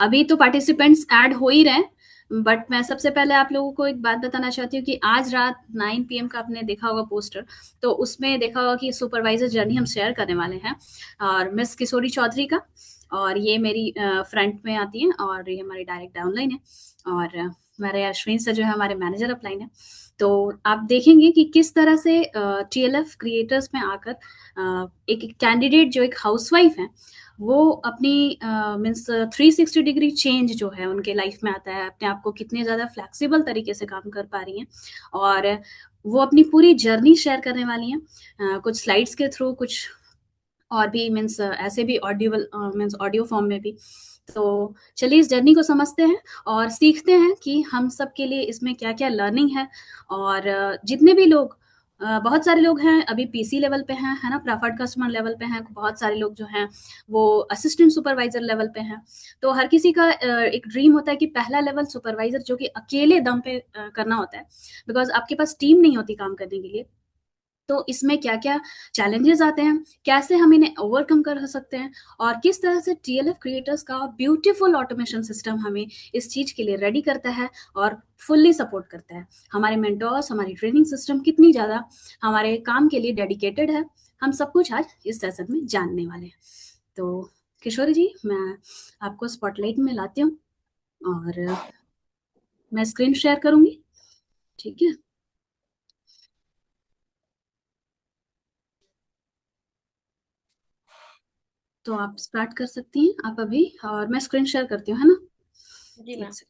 अभी तो participants add हो ही रहे हैं, बट मैं सबसे पहले आप लोगों को एक बात बताना चाहती हूँ कि आज रात 9 PM का आपने देखा होगा पोस्टर, तो उसमें देखा होगा कि सुपरवाइजर जर्नी हम शेयर करने वाले हैं, और मिस किशोरी चौधरी का, और ये मेरी फ्रंट में आती है, और ये हमारी डायरेक्ट डाउनलाइन है, और हमारे अश्विन सर जो है हमारे मैनेजर अपलाइन है। तो आप देखेंगे कि किस तरह से TLF क्रिएटर्स में आकर एक कैंडिडेट जो एक हाउसवाइफ है, वो अपनी मीन्स 360 डिग्री चेंज जो है उनके लाइफ में आता है, अपने आप को कितने ज़्यादा फ्लेक्सिबल तरीके से काम कर पा रही हैं, और वो अपनी पूरी जर्नी शेयर करने वाली हैं, कुछ स्लाइड्स के थ्रू, कुछ और भी मीन्स ऐसे भी ऑडियो मीन्स ऑडियो फॉर्म में भी। तो चलिए इस जर्नी को समझते हैं और सीखते हैं कि हम सब के लिए इसमें क्या क्या लर्निंग है। और जितने भी लोग बहुत सारे लोग हैं अभी PC लेवल पे हैं, है ना, प्रेफर्ड कस्टमर लेवल पे हैं, बहुत सारे लोग जो हैं वो असिस्टेंट सुपरवाइजर लेवल पे हैं। तो हर किसी का एक ड्रीम होता है कि पहला लेवल सुपरवाइजर जो कि अकेले दम पे करना होता है, बिकॉज आपके पास टीम नहीं होती काम करने के लिए। तो इसमें क्या-क्या चैलेंजेस आते हैं, कैसे हम इन्हें ओवरकम कर सकते हैं, और किस तरह से TLF क्रिएटर्स का ब्यूटीफुल ऑटोमेशन सिस्टम हमें इस चीज़ के लिए रेडी करता है और फुल्ली सपोर्ट करता है। हमारे मेंटोर्स, हमारी ट्रेनिंग सिस्टम कितनी ज़्यादा हमारे काम के लिए डेडिकेटेड है, हम सब कुछ आज इस सेशन में जानने वाले हैं। तो किशोरी जी, मैं आपको स्पॉटलाइट में लाती हूँ और मैं स्क्रीन शेयर करूँगी, ठीक है? तो आप स्टार्ट कर सकती हैं आप अभी, और मैं स्क्रीन शेयर करती हूँ, है ना? जी एक मैम। सेकंड।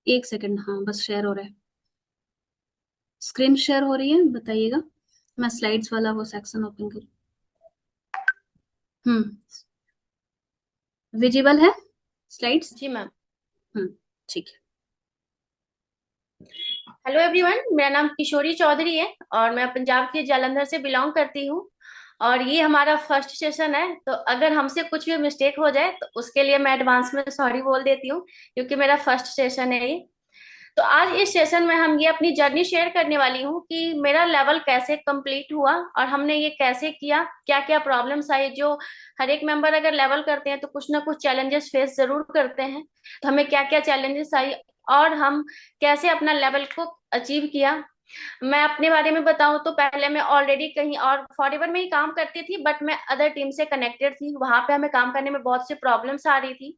एक सेकंड, हाँ बस शेयर हो रहा है, स्क्रीन शेयर हो रही है, बताइएगा। मैं स्लाइड्स वाला वो सेक्शन ओपन करूँ। हम्म, विजिबल है स्लाइड्स? जी मैम। हम्म, ठीक है। हेलो एवरीवन, मेरा नाम किशोरी चौधरी है और मैं पंजाब के जालंधर से बिलोंग करती हूँ। और ये हमारा फर्स्ट सेशन है, तो अगर हमसे कुछ भी मिस्टेक हो जाए तो उसके लिए मैं एडवांस में सॉरी बोल देती हूँ, क्योंकि मेरा फर्स्ट सेशन है ये। तो आज इस सेशन में हम ये अपनी जर्नी शेयर करने वाली हूँ कि मेरा लेवल कैसे कंप्लीट हुआ और हमने ये कैसे किया, क्या क्या प्रॉब्लम्स आई। जो हर एक मेंबर अगर लेवल करते हैं तो कुछ ना कुछ चैलेंजेस फेस जरूर करते हैं, तो हमें क्या क्या चैलेंजेस आई और हम कैसे अपना लेवल को अचीव किया। मैं अपने बारे में बताऊं तो पहले मैं ऑलरेडी कहीं और फॉरएवर में ही काम करती थी, बट मैं अदर टीम से कनेक्टेड थी, वहां पे हमें काम करने में बहुत सी प्रॉब्लम्स आ रही थी।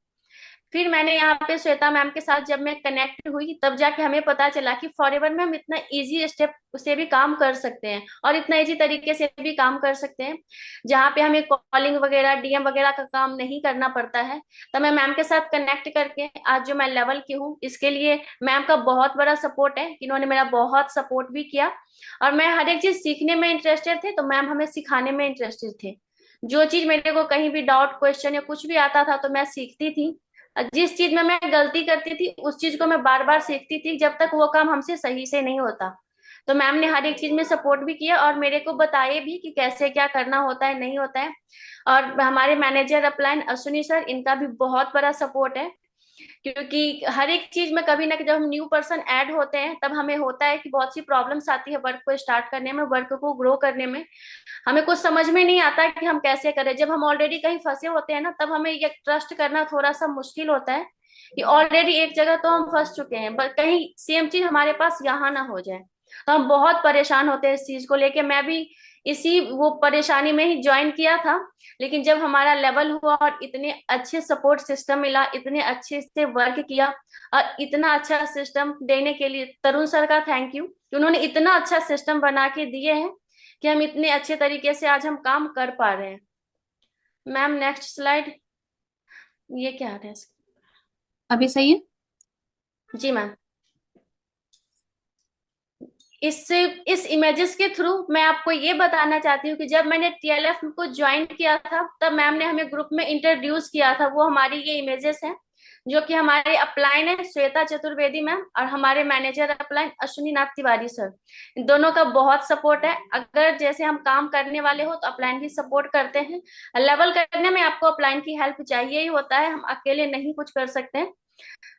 फिर मैंने यहाँ पे श्वेता मैम के साथ जब मैं कनेक्ट हुई तब जाके हमें पता चला कि फॉरएवर में हम इतना इजी स्टेप से भी काम कर सकते हैं और इतना इजी तरीके से भी काम कर सकते हैं, जहाँ पे हमें कॉलिंग वगैरह DM वगैरह का काम नहीं करना पड़ता है। तो मैं मैम के साथ कनेक्ट करके आज जो मैं लेवल की हूँ, इसके लिए मैम का बहुत बड़ा सपोर्ट है, इन्होंने मेरा बहुत सपोर्ट भी किया। और मैं हर एक चीज सीखने में इंटरेस्टेड थे, तो मैम हमें सिखाने में इंटरेस्टेड थे। जो चीज मेरे को कहीं भी डाउट क्वेश्चन या कुछ भी आता था तो मैं सीखती थी। जिस चीज में मैं गलती करती थी उस चीज को मैं बार बार सीखती थी, जब तक वो काम हमसे सही से नहीं होता। तो मैम ने हर एक चीज में सपोर्ट भी किया और मेरे को बताए भी कि कैसे क्या करना होता है, नहीं होता है। और हमारे मैनेजर अपलाइन अश्विनी सर, इनका भी बहुत बड़ा सपोर्ट है, क्योंकि हर एक चीज में कभी ना, जब हम न्यू पर्सन ऐड होते हैं तब हमें होता है कि बहुत सी प्रॉब्लम्स आती है वर्क को स्टार्ट करने में, वर्क को ग्रो करने में। हमें कुछ समझ में नहीं आता कि हम कैसे करें। जब हम ऑलरेडी कहीं फंसे होते हैं ना, तब हमें ये ट्रस्ट करना थोड़ा सा मुश्किल होता है कि ऑलरेडी एक जगह तो हम फंस चुके हैं, बट कहीं सेम चीज हमारे पास यहाँ ना हो जाए। तो हम बहुत परेशान होते हैं इस चीज को लेके। मैं भी इसी वो परेशानी में ही ज्वाइन किया था, लेकिन जब हमारा लेवल हुआ और इतने अच्छे सपोर्ट सिस्टम मिला, इतने अच्छे से वर्क किया, और इतना अच्छा सिस्टम देने के लिए तरुण सर का थैंक यू, कि उन्होंने इतना अच्छा सिस्टम बना के दिए हैं कि हम इतने अच्छे तरीके से आज हम काम कर पा रहे हैं। मैम नेक्स्ट स्लाइड, ये क्या है अभी सही है? जी मैम। इस इमेजेस के थ्रू मैं आपको ये बताना चाहती हूँ कि जब मैंने TLF को ज्वाइन किया था तब मैम ने हमें ग्रुप में इंट्रोड्यूस किया था, वो हमारी ये इमेजेस हैं। जो कि हमारे अपलाइन है श्वेता चतुर्वेदी मैम, और हमारे मैनेजर अपलाइन अश्विनी नाथ तिवारी सर। इन दोनों का बहुत सपोर्ट है। अगर जैसे हम काम करने वाले हो तो अपलाइन भी सपोर्ट करते हैं। लेवल करने में आपको अपलाइन की हेल्प चाहिए ही होता है, हम अकेले नहीं कुछ कर सकते हैं।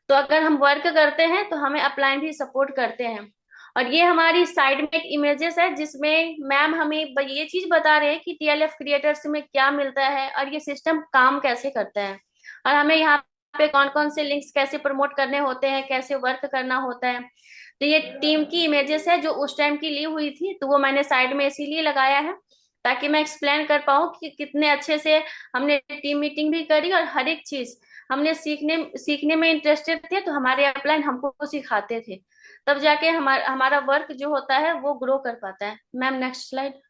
तो अगर हम वर्क करते हैं तो हमें अपलाइन भी सपोर्ट करते हैं। और ये हमारी साइड में एक इमेजेस है जिसमें मैम हमें ये चीज बता रहे हैं कि टीएलएफ क्रिएटर्स में क्या मिलता है और ये सिस्टम काम कैसे करता है, और हमें यहाँ पे कौन कौन से लिंक्स कैसे प्रमोट करने होते हैं, कैसे वर्क करना होता है। तो ये टीम की इमेजेस है जो उस टाइम की ली हुई थी, तो वो मैंने साइड में इसीलिए लगाया है ताकि मैं एक्सप्लेन कर पाऊँ कि कितने अच्छे से हमने टीम मीटिंग भी करी और हर एक चीज हमने सीखने सीखने में इंटरेस्टेड थे, तो हमारे अपलाइन हमको सिखाते थे। तब जाके हमारा हमारा वर्क जो होता है वो ग्रो कर पाता है। Ma'am next slide.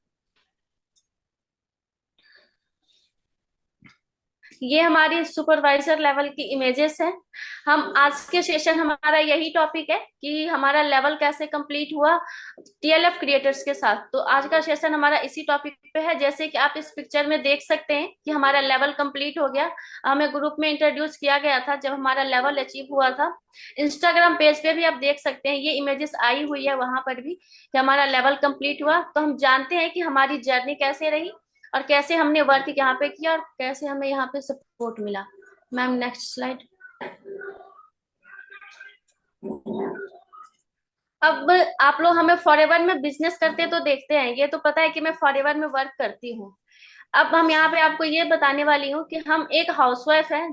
ये हमारी सुपरवाइजर लेवल की इमेजेस है। हम आज के सेशन हमारा यही टॉपिक है कि हमारा लेवल कैसे कंप्लीट हुआ टीएलएफ क्रिएटर्स के साथ। तो आज का सेशन हमारा इसी टॉपिक पे है। जैसे कि आप इस पिक्चर में देख सकते हैं कि हमारा लेवल कंप्लीट हो गया। हमें ग्रुप में इंट्रोड्यूस किया गया था जब हमारा लेवल अचीव हुआ था। इंस्टाग्राम पेज पे भी आप देख सकते हैं, ये इमेजेस आई हुई है वहां पर भी कि हमारा लेवल कंप्लीट हुआ। तो हम जानते हैं कि हमारी जर्नी कैसे रही और कैसे हमने वर्क यहाँ पे किया और कैसे हमें यहाँ पे सपोर्ट मिला। Ma'am next slide. अब आप लोग हमें फॉरएवर में बिजनेस करते तो देखते हैं, ये तो पता है कि मैं फॉरएवर में वर्क करती हूँ। अब हम यहाँ पे आपको ये बताने वाली हूँ कि हम एक हाउसवाइफ है,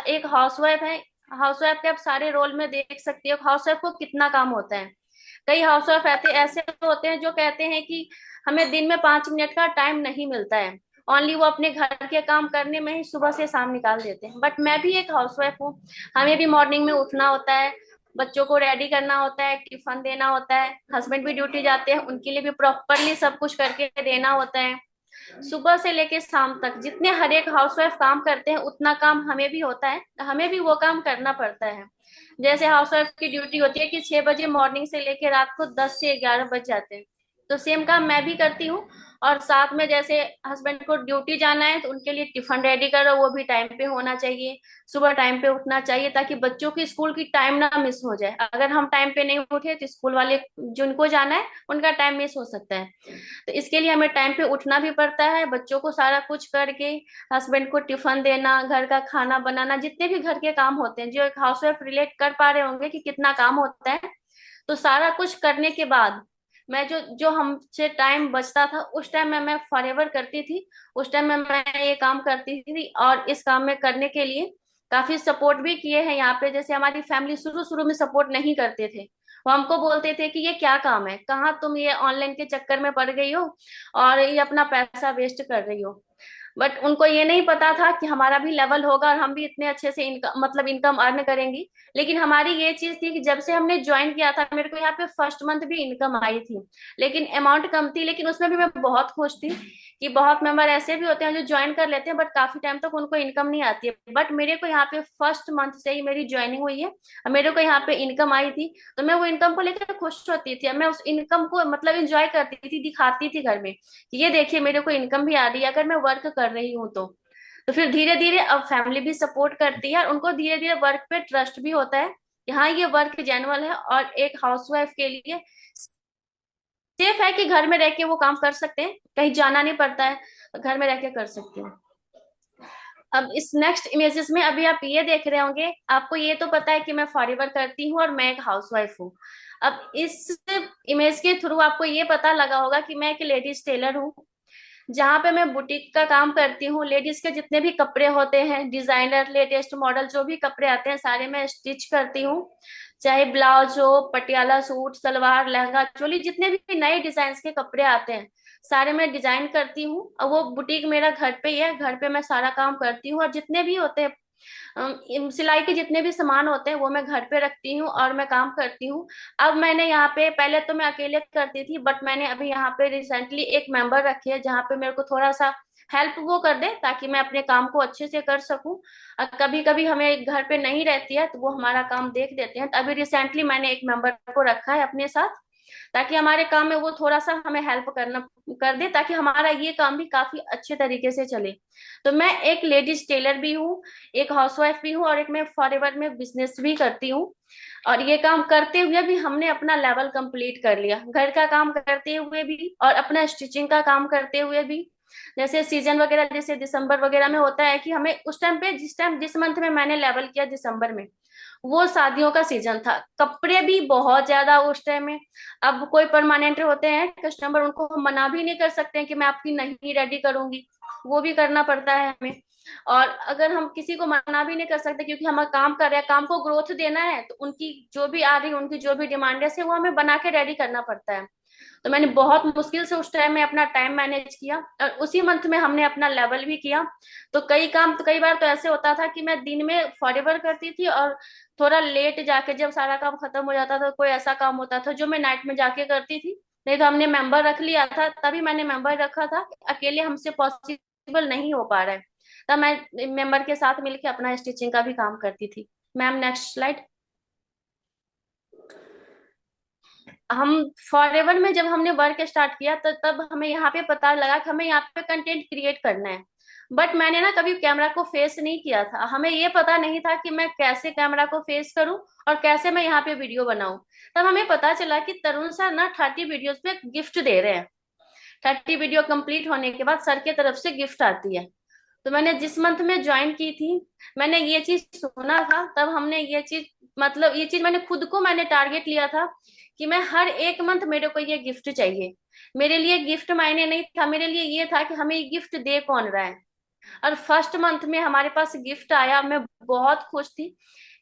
एक हाउसवाइफ है। हाउसवाइफ के आप सारे रोल में देख सकते हो हाउसवाइफ को कितना काम होता है। कई हाउसवाइफ ऐसे ऐसे होते हैं जो कहते हैं कि हमें दिन में 5 मिनट का टाइम नहीं मिलता है, ओनली वो अपने घर के काम करने में ही सुबह से शाम निकाल देते हैं। बट मैं भी एक हाउसवाइफ हूँ, हमें भी मॉर्निंग में उठना होता है, बच्चों को रेडी करना होता है, टिफिन देना होता है, हस्बैंड भी ड्यूटी जाते हैं, उनके लिए भी प्रॉपरली सब कुछ करके देना होता है। सुबह से लेके शाम तक जितने हर एक हाउसवाइफ काम करते हैं उतना काम हमें भी होता है, हमें भी वो काम करना पड़ता है। जैसे हाउसवाइफ की ड्यूटी होती है कि 6 बजे मॉर्निंग से लेके रात को 10 से 11 बज जाते हैं, तो सेम काम मैं भी करती हूँ। और साथ में जैसे हस्बैंड को ड्यूटी जाना है तो उनके लिए टिफिन रेडी करो, वो भी टाइम पे होना चाहिए। सुबह टाइम पे उठना चाहिए ताकि बच्चों की स्कूल की टाइम ना मिस हो जाए। अगर हम टाइम पे नहीं उठे तो स्कूल वाले जिनको जाना है उनका टाइम मिस हो सकता है। तो इसके लिए हमें टाइम पे उठना भी पड़ता है, बच्चों को सारा कुछ करके हस्बैंड को टिफिन देना, घर का खाना बनाना, जितने भी घर के काम होते हैं जो एक हाउसवाइफ रिलेट कर पा रहे होंगे कि कितना काम होता है। तो सारा कुछ करने के बाद मैं जो जो हमसे टाइम बचता था उस टाइम में मैं फॉरएवर करती थी, उस टाइम में मैं ये काम करती थी। और इस काम में करने के लिए काफी सपोर्ट भी किए हैं यहाँ पे। जैसे हमारी फैमिली शुरू शुरू में सपोर्ट नहीं करते थे, वो हमको बोलते थे कि ये क्या काम है, कहाँ तुम ये ऑनलाइन के चक्कर में पड़ गई हो और ये अपना पैसा वेस्ट कर रही हो। बट उनको ये नहीं पता था कि हमारा भी लेवल होगा और हम भी इतने अच्छे से इनकम मतलब इनकम अर्न करेंगी। लेकिन हमारी ये चीज थी कि जब से हमने ज्वाइन किया था मेरे को यहाँ पे फर्स्ट मंथ भी इनकम आई थी, लेकिन अमाउंट कम थी, लेकिन उसमें भी मैं बहुत खुश थी। कि बहुत मेंबर ऐसे भी होते हैं जो ज्वाइन कर लेते हैं बट काफी टाइम तक उनको इनकम नहीं आती है। बट मेरे को यहाँ पे फर्स्ट मंथ से ही मेरी ज्वाइनिंग हुई है और मेरे को यहाँ पे इनकम आई थी, तो मैं वो इनकम को लेकर खुश होती थी। मैं उस इनकम को मतलब इंजॉय करती थी, दिखाती थी घर में कि ये देखिए मेरे को इनकम भी आ रही है अगर मैं वर्क कर रही हूँ तो फिर धीरे धीरे अब फैमिली भी सपोर्ट करती है और उनको धीरे धीरे वर्क पे ट्रस्ट भी होता है कि हाँ ये वर्क जेन्युइन है और एक हाउसवाइफ के लिए सेफ है कि घर में रह के वो काम कर सकते हैं, कहीं जाना नहीं पड़ता है, घर में रह के कर सकते हैं। अब इस नेक्स्ट इमेजेस में अभी आप ये देख रहे होंगे, आपको ये तो पता है कि मैं फॉरएवर करती हूँ और मैं एक हाउसवाइफ हूँ। अब इस इमेज के थ्रू आपको ये पता लगा होगा कि मैं एक लेडीज टेलर हूँ, जहाँ पे मैं बुटीक का काम करती हूँ। लेडीज के जितने भी कपड़े होते हैं, डिजाइनर लेटेस्ट मॉडल जो भी कपड़े आते हैं सारे मैं स्टिच करती हूँ। चाहे ब्लाउज हो, पटियाला सूट, सलवार, लहंगा, चोली, जितने भी नए डिजाइन के कपड़े आते हैं सारे मैं डिजाइन करती हूँ। और वो बुटीक मेरा घर पे ही है, घर पे मैं सारा काम करती हूँ। और जितने भी होते हैं सिलाई के जितने भी सामान होते हैं वो मैं घर पे रखती हूँ और मैं काम करती हूँ। अब मैंने यहाँ पे पहले तो मैं अकेले करती थी बट मैंने अभी यहाँ पे रिसेंटली एक मेंबर रखी है जहाँ पे मेरे को थोड़ा सा हेल्प वो कर दे ताकि मैं अपने काम को अच्छे से कर सकूं। कभी कभी हमें घर पे नहीं रहती है तो वो हमारा काम देख देते हैं। तो अभी रिसेंटली मैंने एक मेंबर को रखा है अपने साथ ताकि हमारे काम में वो थोड़ा सा हमें हेल्प करना कर दे, ताकि हमारा ये काम भी काफी अच्छे तरीके से चले। तो मैं एक लेडीज टेलर भी हूँ, एक हाउसवाइफ भी हूँ, और एक मैं फॉरएवर में बिजनेस भी करती हूँ। और ये काम करते हुए भी हमने अपना लेवल कंप्लीट कर लिया, घर का काम करते हुए भी और अपना स्टिचिंग का काम करते हुए भी। जैसे सीजन वगैरह, जैसे दिसंबर वगैरह में होता है कि हमें उस टाइम पे, जिस मंथ में मैंने लेवल किया दिसंबर में, वो शादियों का सीजन था, कपड़े भी बहुत ज्यादा उस टाइम में। अब कोई परमानेंट होते हैं कस्टमर, उनको हम मना भी नहीं कर सकते हैं कि मैं आपकी नहीं रेडी करूंगी, वो भी करना पड़ता है हमें। और अगर हम किसी को मना भी नहीं कर सकते, क्योंकि हम काम कर रहे हैं, काम को ग्रोथ देना है, तो उनकी जो भी आ रही, उनकी जो भी डिमांड है वो हमें बना के रेडी करना पड़ता है। तो मैंने बहुत मुश्किल से उस टाइम में अपना टाइम मैनेज किया, और उसी मंथ में हमने अपना लेवल भी किया। तो कई बार तो ऐसे होता था कि मैं दिन में फॉरएवर करती थी, और थोड़ा लेट जाके जब सारा काम खत्म हो जाता था, कोई ऐसा काम होता था जो मैं नाइट में जाके करती थी। नहीं तो हमने मेंबर रख लिया था, तभी मैंने मेंबर रखा था, अकेले हमसे पॉसिबल नहीं हो पा रहा है, तब मैं मेंबर के साथ मिलके अपना स्टिचिंग का भी काम करती थी। Ma'am next slide. हम फॉरएवर में जब हमने वर्क स्टार्ट किया, तो तब हमें यहाँ पे पता लगा कि हमें यहाँ पे कंटेंट क्रिएट करना है। बट मैंने ना कभी कैमरा को फेस नहीं किया था, हमें ये पता नहीं था कि मैं कैसे कैमरा को फेस करूं और कैसे मैं यहाँ पे वीडियो बनाऊं। तब हमें पता चला कि तरुण सर ना 30 वीडियोस पे गिफ्ट दे रहे हैं। 30 वीडियो कंप्लीट होने के बाद सर की तरफ से गिफ्ट आती है। तो मैंने जिस मंथ में ज्वाइन की थी, मैंने ये चीज सुना था, तब हमने ये चीज, मतलब ये चीज मैंने खुद को मैंने टारगेट लिया था कि मैं हर एक मंथ मेरे को ये गिफ्ट चाहिए। मेरे लिए गिफ्ट मायने नहीं था, मेरे लिए ये था कि हमें ये गिफ्ट दे कौन रहा है। और फर्स्ट मंथ में हमारे पास गिफ्ट आया, मैं बहुत खुश थी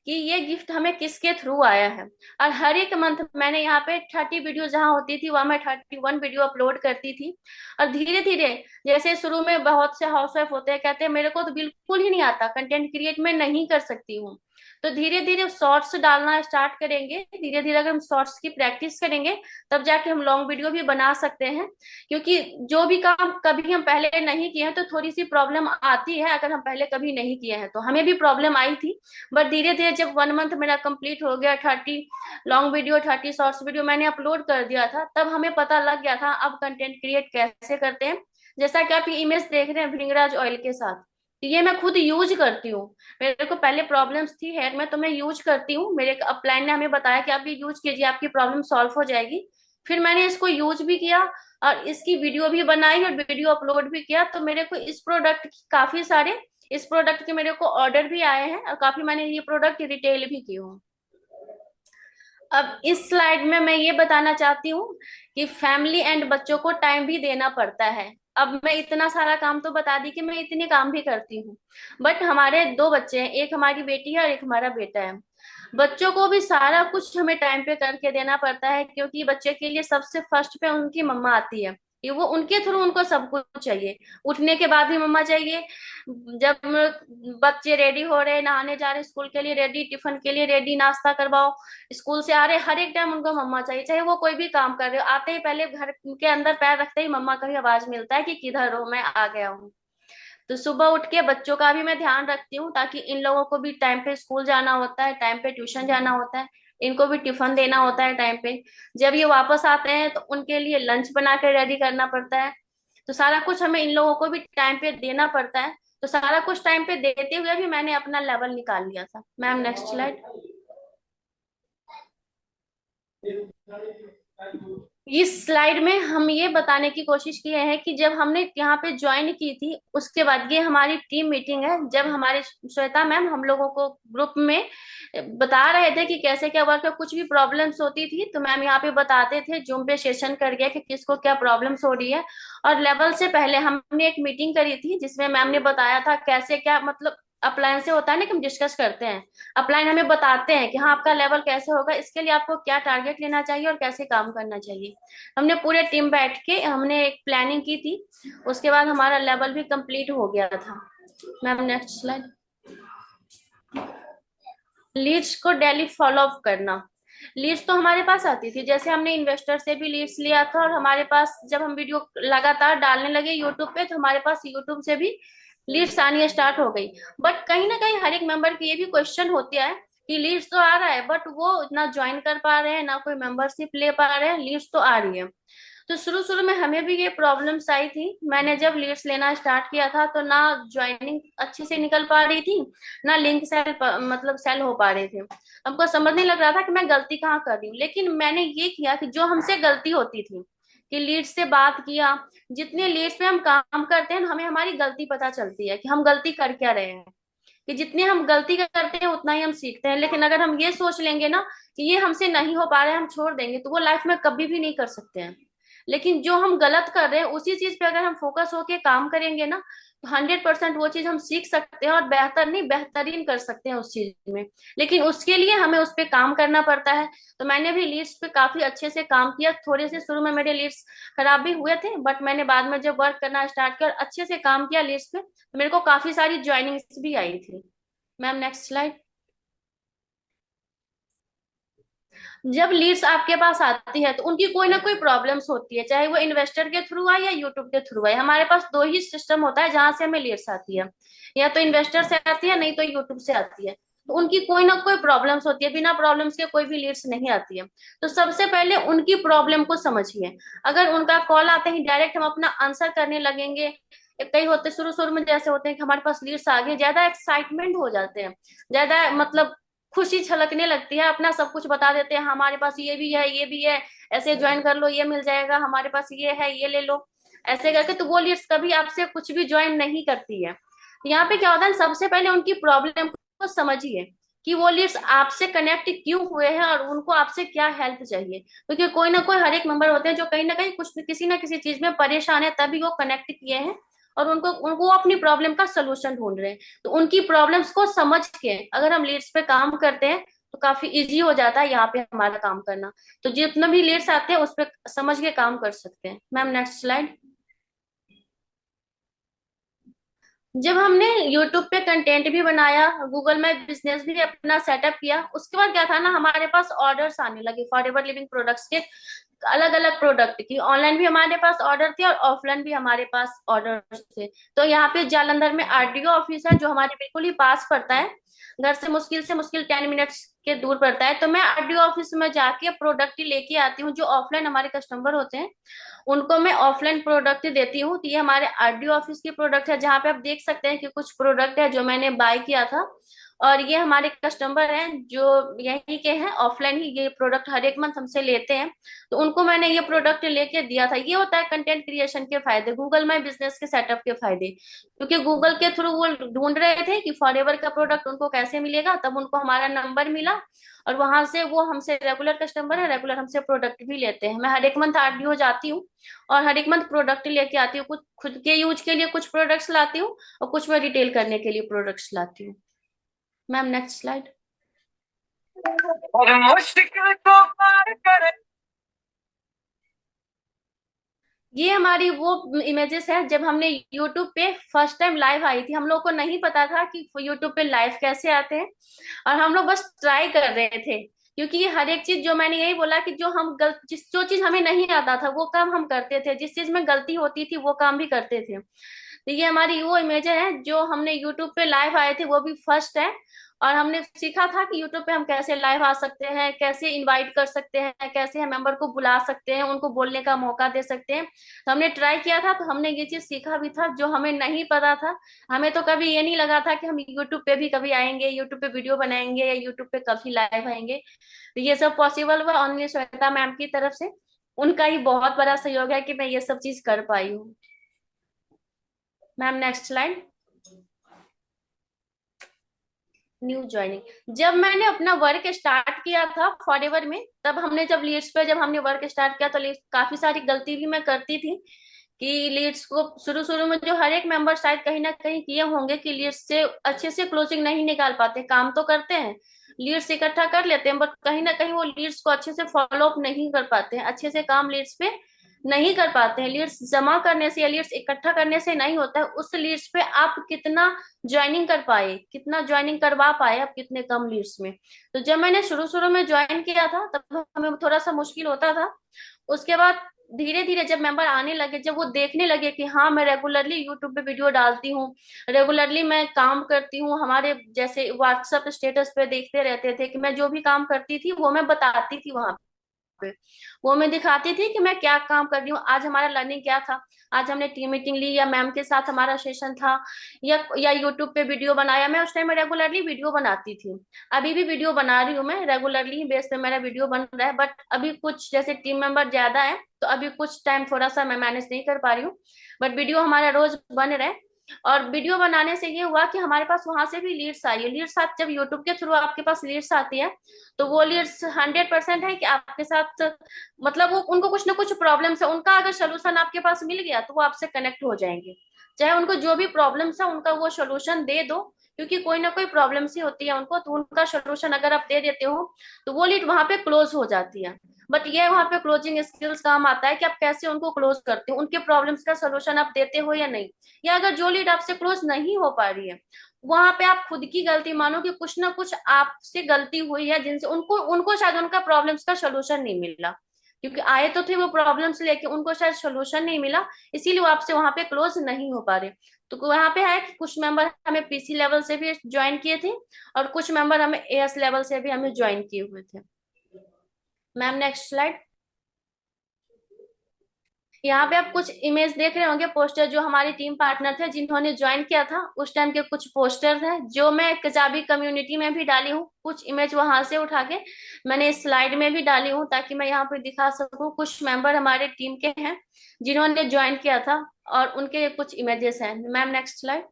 कि ये गिफ्ट हमें किसके थ्रू आया है। और हर एक मंथ मैंने यहाँ पे 30 वीडियो जहाँ होती थी वहां मैं 31 वीडियो अपलोड करती थी। और धीरे धीरे, जैसे शुरू में बहुत से हाउसवाइफ होते हैं, कहते हैं मेरे को तो बिल्कुल ही नहीं आता, कंटेंट क्रिएट मैं नहीं कर सकती हूँ। तो धीरे धीरे शॉर्ट्स डालना स्टार्ट करेंगे, धीरे धीरे अगर हम शॉर्ट्स की प्रैक्टिस करेंगे, तब जाके हम लॉन्ग वीडियो भी बना सकते हैं। क्योंकि जो भी काम कभी हम पहले नहीं किए हैं, तो थोड़ी सी प्रॉब्लम आती है, अगर हम पहले कभी नहीं किए हैं तो हमें भी प्रॉब्लम आई थी। बट धीरे धीरे जब 1 मंथ मेरा कंप्लीट हो गया, 30 लॉन्ग वीडियो 30 शॉर्ट्स वीडियो मैंने अपलोड कर दिया था, तब हमें पता लग गया था अब कंटेंट क्रिएट कैसे करते हैं। जैसा कि आप ये इमेज देख रहे हैं भृंगराज ऑयल के साथ, तो ये मैं खुद यूज करती हूँ। मेरे को पहले प्रॉब्लम्स थी हेयर में, तो मैं यूज करती हूँ, मेरे अपलाइन ने हमें बताया कि आप ये यूज कीजिए, आपकी प्रॉब्लम सॉल्व हो जाएगी। फिर मैंने इसको यूज भी किया, और इसकी वीडियो भी बनाई और वीडियो अपलोड भी किया। तो मेरे को इस प्रोडक्ट की काफी सारे, इस प्रोडक्ट के मेरे को ऑर्डर भी आए हैं, और काफी मैंने ये प्रोडक्ट रिटेल भी की हूँ। अब इस स्लाइड में मैं ये बताना चाहती हूँ कि फैमिली एंड बच्चों को टाइम भी देना पड़ता है। अब मैं इतना सारा काम तो बता दी कि मैं इतने काम भी करती हूँ, बट हमारे 2 बच्चे हैं, एक हमारी बेटी है और एक हमारा बेटा है। बच्चों को भी सारा कुछ हमें टाइम पे करके देना पड़ता है, क्योंकि बच्चे के लिए सबसे फर्स्ट पे उनकी मम्मा आती है, कि वो उनके थ्रू उनको सब कुछ चाहिए। उठने के बाद भी मम्मा चाहिए, जब बच्चे रेडी हो रहे, नहाने जा रहे, स्कूल के लिए रेडी, टिफिन के लिए रेडी, नाश्ता करवाओ, स्कूल से आ रहे, हर एक टाइम उनको मम्मा चाहिए, चाहे वो कोई भी काम कर रहे हो। आते ही पहले घर के अंदर पैर रखते ही मम्मा का ही आवाज मिलता है कि किधर हो, मैं आ गया हूँ। तो सुबह उठ के बच्चों का भी मैं ध्यान रखती हूँ, ताकि इन लोगों को भी टाइम पे स्कूल जाना होता है, टाइम पे ट्यूशन जाना होता है, इनको भी टिफिन देना होता है टाइम पे। जब ये वापस आते हैं तो उनके लिए लंच बना के रेडी करना पड़ता है। तो सारा कुछ हमें इन लोगों को भी टाइम पे देना पड़ता है। तो सारा कुछ टाइम पे देते हुए भी मैंने अपना लेवल निकाल लिया था। Ma'am next slide. इस स्लाइड में हम ये बताने की कोशिश किए हैं कि जब हमने यहाँ पे ज्वाइन की थी, उसके बाद ये हमारी टीम मीटिंग है, जब हमारे श्वेता मैम हम लोगों को ग्रुप में बता रहे थे कि कैसे क्या वर्क है, कुछ भी प्रॉब्लम्स होती थी तो मैम यहाँ पे बताते थे, जूम पे सेशन कर गया कि किसको क्या प्रॉब्लम्स हो रही है। और लेवल से पहले हमने एक मीटिंग करी थी, जिसमें मैम ने बताया था कैसे क्या, मतलब अपलाइन से होता है ना कि हम डिस्कस करते हैं, अपलाइन हमें बताते हैं कि हाँ आपका लेवल कैसे होगा, इसके लिए आपको क्या टारगेट लेना चाहिए और कैसे काम करना चाहिए। हमने पूरे टीम बैठ के हमने एक प्लानिंग की थी, उसके बाद हमारा लेवल भी कंप्लीट हो गया था। Ma'am next slide. लीड्स को डेली फॉलो अप करना। लीड्स तो हमारे पास आती थी, जैसे हमने इन्वेस्टर से भी लीड्स लिया था, और हमारे पास जब हम वीडियो लगातार डालने लगे यूट्यूब पे, तो हमारे पास यूट्यूब से भी लीड्स आनी स्टार्ट हो गई। बट कहीं ना कहीं हर एक मेंबर की ये भी क्वेश्चन होती है कि लीड्स तो आ रहा है बट वो ना ज्वाइन कर पा रहे हैं, ना कोई मेंबरशिप ले पा रहे हैं, लीड्स तो आ रही है। तो शुरू शुरू में हमें भी ये प्रॉब्लम्स आई थी। मैंने जब लीड्स लेना स्टार्ट किया था तो ना ज्वाइनिंग अच्छे से निकल पा रही थी, ना लिंक सेल मतलब सेल हो पा रहे थे। हमको समझ नहीं लग रहा था कि मैं गलती कहाँ कर रही हूँ। लेकिन मैंने ये किया कि जो हमसे गलती होती थी, कि लीड्स से बात किया। जितने लीड्स पे हम काम करते हैं हमें हमारी गलती पता चलती है कि हम गलती कर क्या रहे हैं। कि जितनी हम गलती करते हैं उतना ही हम सीखते हैं। लेकिन अगर हम ये सोच लेंगे ना कि ये हमसे नहीं हो पा रहा है, हम छोड़ देंगे, तो वो लाइफ में कभी भी नहीं कर सकते हैं। लेकिन जो हम गलत कर रहे हैं उसी चीज पे अगर हम फोकस होके काम करेंगे ना, तो 100% वो चीज हम सीख सकते हैं और बेहतर नहीं बेहतरीन कर सकते हैं उस चीज में। लेकिन उसके लिए हमें उस पे काम करना पड़ता है। तो मैंने भी लीड्स पे काफी अच्छे से काम किया। थोड़े से शुरू में मेरे लीड्स खराब भी हुए थे, बट मैंने बाद में जब वर्क करना स्टार्ट किया और अच्छे से काम किया लीड्स पे, तो मेरे को काफी सारी ज्वाइनिंग्स भी आई थी। Ma'am next slide. जब लीड्स आपके पास आती है तो उनकी कोई ना कोई प्रॉब्लम्स होती है, चाहे वो इन्वेस्टर के थ्रू आए या यूट्यूब के थ्रू आए। हमारे पास दो ही सिस्टम होता है जहां से हमें लीड्स आती है, या तो इन्वेस्टर से आती है, नहीं तो यूट्यूब से आती है। तो उनकी कोई ना कोई प्रॉब्लम्स होती है, बिना प्रॉब्लम्स के कोई भी लीड्स नहीं आती है। तो सबसे पहले उनकी प्रॉब्लम को समझिए। अगर उनका कॉल आते ही डायरेक्ट हम अपना आंसर करने लगेंगे, कई होते शुरू शुरू में जैसे होते हैं कि हमारे पास लीड्स आ गए, ज्यादा एक्साइटमेंट हो जाते हैं, ज्यादा मतलब खुशी छलकने लगती है, अपना सब कुछ बता देते हैं, हमारे पास ये भी है, ये भी है, ऐसे ज्वाइन कर लो, ये मिल जाएगा, हमारे पास ये है, ये ले लो, ऐसे करके। तो वो लीड्स कभी आपसे कुछ भी ज्वाइन नहीं करती है। यहाँ पे क्या होता है, सबसे पहले उनकी प्रॉब्लम को समझिए कि वो लीड्स आपसे कनेक्ट क्यों हुए हैं और उनको आपसे क्या हेल्प चाहिए। क्योंकि कोई ना कोई हर एक मेंबर होते हैं जो कहीं ना कहीं कुछ किसी ना किसी चीज में परेशान है, तभी वो कनेक्ट किए हैं और उनको उनको अपनी प्रॉब्लम का सोल्यूशन ढूंढ रहे हैं। तो उनकी प्रॉब्लम्स को समझ के अगर हम लीड्स पे काम करते हैं तो काफी इजी हो जाता है यहाँ पे हमारा काम करना। तो जितना भी लीड्स आते हैं उस पे समझ के काम कर सकते हैं। Ma'am next slide. जब हमने यूट्यूब पे कंटेंट भी बनाया, गूगल में बिजनेस भी अपना सेटअप किया, उसके बाद क्या था ना, हमारे पास ऑर्डर्स आने लगे फॉरएवर लिविंग प्रोडक्ट्स के। अलग अलग प्रोडक्ट की ऑनलाइन भी हमारे पास ऑर्डर थे और ऑफलाइन भी हमारे पास ऑर्डर थे। तो यहाँ पे जालंधर में आरडीओ ऑफिस है जो हमारे बिल्कुल ही पास पड़ता है, घर से मुश्किल 10 मिनट्स के दूर पड़ता है। तो मैं आरडीओ ऑफिस में जाके प्रोडक्ट लेके आती हूँ। जो ऑफलाइन हमारे कस्टमर होते हैं उनको मैं ऑफलाइन प्रोडक्ट देती हूँ। तो ये हमारे आरडीओ ऑफिस की प्रोडक्ट है, जहाँ पे आप देख सकते हैं कि कुछ प्रोडक्ट है जो मैंने बाय किया था। और ये हमारे कस्टमर हैं जो यहीं के हैं, ऑफलाइन ही ये प्रोडक्ट हर एक मंथ हमसे लेते हैं। तो उनको मैंने ये प्रोडक्ट लेके दिया था। ये होता है कंटेंट क्रिएशन के फायदे, गूगल माई बिजनेस के सेटअप के फायदे। क्योंकि गूगल के थ्रू वो ढूंढ रहे थे कि फॉरएवर का प्रोडक्ट उनको कैसे मिलेगा, तब उनको हमारा नंबर मिला और वहां से वो हमसे रेगुलर कस्टमर है, रेगुलर हमसे प्रोडक्ट भी लेते हैं। मैं हर एक मंथ आरडीओ जाती हूँ और हर एक मंथ प्रोडक्ट लेके आती हूँ। कुछ खुद के यूज के लिए कुछ प्रोडक्ट्स लाती हूँ और कुछ मैं रिटेल करने के लिए प्रोडक्ट्स लाती हूँ। Ma'am next slide. और मुश्किल को पार करे। ये हमारी वो इमेजेस है जब हमने यूट्यूब पे फर्स्ट टाइम लाइव आई थी। हम लोग को नहीं पता था कि यूट्यूब पे लाइव कैसे आते हैं और हम लोग बस ट्राई कर रहे थे। क्योंकि ये हर एक चीज जो मैंने यही बोला कि जो हम गलत जो चीज हमें नहीं आता था वो काम हम करते थे, जिस चीज में गलती होती थी वो काम भी करते थे। तो ये हमारी वो इमेज है जो हमने यूट्यूब पे लाइव आए थे, वो भी फर्स्ट है। और हमने सीखा था कि यूट्यूब पे हम कैसे लाइव आ सकते हैं, कैसे इनवाइट कर सकते हैं, कैसे हम मेंबर को बुला सकते हैं, उनको बोलने का मौका दे सकते हैं। तो हमने ट्राई किया था, तो हमने ये चीज सीखा भी था जो हमें नहीं पता था। हमें तो कभी ये नहीं लगा था कि हम यूट्यूब पे भी कभी आएंगे, यूट्यूब पे वीडियो बनाएंगे या यूट्यूब पे कभी लाइव आएंगे। तो ये सब पॉसिबल हुआ ओनली श्वेता मैम की तरफ से। उनका ही बहुत बड़ा सहयोग है कि मैं ये सब चीज कर पाई हूँ। Ma'am next slide. New joining. जब मैंने अपना वर्क स्टार्ट किया था फॉरएवर में, तब हमने जब लीड्स पे जब हमने वर्क स्टार्ट किया तो काफी सारी गलती भी मैं करती थी। कि लीड्स को शुरू शुरू में जो हर एक मेंबर शायद कहीं ना कहीं किए होंगे कि लीड्स से अच्छे से क्लोजिंग नहीं निकाल पाते। काम तो करते हैं, लीड्स इकट्ठा कर लेते हैं, बट कहीं ना कहीं वो लीड्स को अच्छे से फॉलो अप नहीं कर पाते हैं, अच्छे से काम लीड्स पे नहीं कर पाते हैं। लीड्स जमा करने से या लीड्स इकट्ठा करने से नहीं होता है, उस लीड्स पे आप कितना ज्वाइनिंग कर पाए, कितना ज्वाइनिंग करवा पाए आप कितने कम लीड्स में। तो जब मैंने शुरू शुरू में ज्वाइन किया था तब हमें थोड़ा सा मुश्किल होता था। उसके बाद धीरे धीरे जब मेंबर आने लगे, जब वो देखने लगे कि हाँ मैं रेगुलरली यूट्यूब पे वीडियो डालती हूँ, रेगुलरली मैं काम करती हूँ, हमारे जैसे व्हाट्सएप स्टेटस पे देखते रहते थे कि मैं जो भी काम करती थी वो मैं बताती थी वहां पे, वो मैं दिखाती थी कि मैं क्या काम कर रही हूँ, आज हमारा लर्निंग क्या था, आज हमने टीम मीटिंग ली या मैम के साथ हमारा सेशन था, या यूट्यूब पे वीडियो बनाया। मैं उस टाइम में रेगुलरली वीडियो बनाती थी, अभी भी वीडियो बना रही हूँ, मैं रेगुलरली ही बेस पे मेरा वीडियो बन रहा है, बट अभी कुछ जैसे टीम मेंबर ज्यादा है तो अभी कुछ टाइम थोड़ा सा मैं मैनेज नहीं कर पा रही हूँ, बट वीडियो हमारा रोज बन रहा है। और वीडियो बनाने से ये हुआ कि हमारे पास वहां से भी लीड्स आई है। लीड्स आती, जब यूट्यूब के थ्रू आपके पास लीड्स आती है तो वो लीड्स 100% है कि आपके साथ, मतलब वो उनको कुछ ना कुछ प्रॉब्लम्स है, उनका अगर सोल्यूशन आपके पास मिल गया तो वो आपसे कनेक्ट हो जाएंगे, चाहे उनको जो भी प्रॉब्लम्स है उनका वो सोल्यूशन दे दो, क्योंकि कोई ना कोई प्रॉब्लम्स ही होती है उनको, तो उनका सोल्यूशन अगर आप दे देते हो तो वो लीड वहां पे क्लोज हो जाती है। बट ये वहां पे क्लोजिंग स्किल्स काम आता है कि आप कैसे उनको क्लोज करते हो, उनके प्रॉब्लम्स का सोल्यूशन आप देते हो या नहीं, या अगर जो लीड आपसे क्लोज नहीं हो पा रही है वहां पे आप खुद की गलती मानो कि कुछ ना कुछ आपसे गलती हुई है, जिनसे उनको उनको शायद उनका प्रॉब्लम्स का सोल्यूशन नहीं मिला, क्योंकि आए तो थे वो प्रॉब्लम्स लेके, उनको शायद सोल्यूशन नहीं मिला, इसीलिए वो आपसे वहां पे क्लोज नहीं हो पा रहे। तो वहां पे है कि कुछ मेंबर हमें पीसी लेवल से भी ज्वाइन किए थे और कुछ मेंबर हमें एएस लेवल से भी हमें ज्वाइन किए हुए थे। Ma'am next slide. यहाँ पे आप कुछ इमेज देख रहे होंगे, पोस्टर जो हमारे टीम पार्टनर थे जिन्होंने ज्वाइन किया था उस टाइम के कुछ पोस्टर हैं जो मैं कचाबी कम्युनिटी में भी डाली हूँ, कुछ इमेज वहां से उठा के मैंने इस स्लाइड में भी डाली हूँ ताकि मैं यहाँ पे दिखा सकूँ। कुछ मेंबर हमारे टीम के हैं जिन्होंने ज्वाइन किया था और उनके कुछ इमेजेस हैं। Ma'am next slide.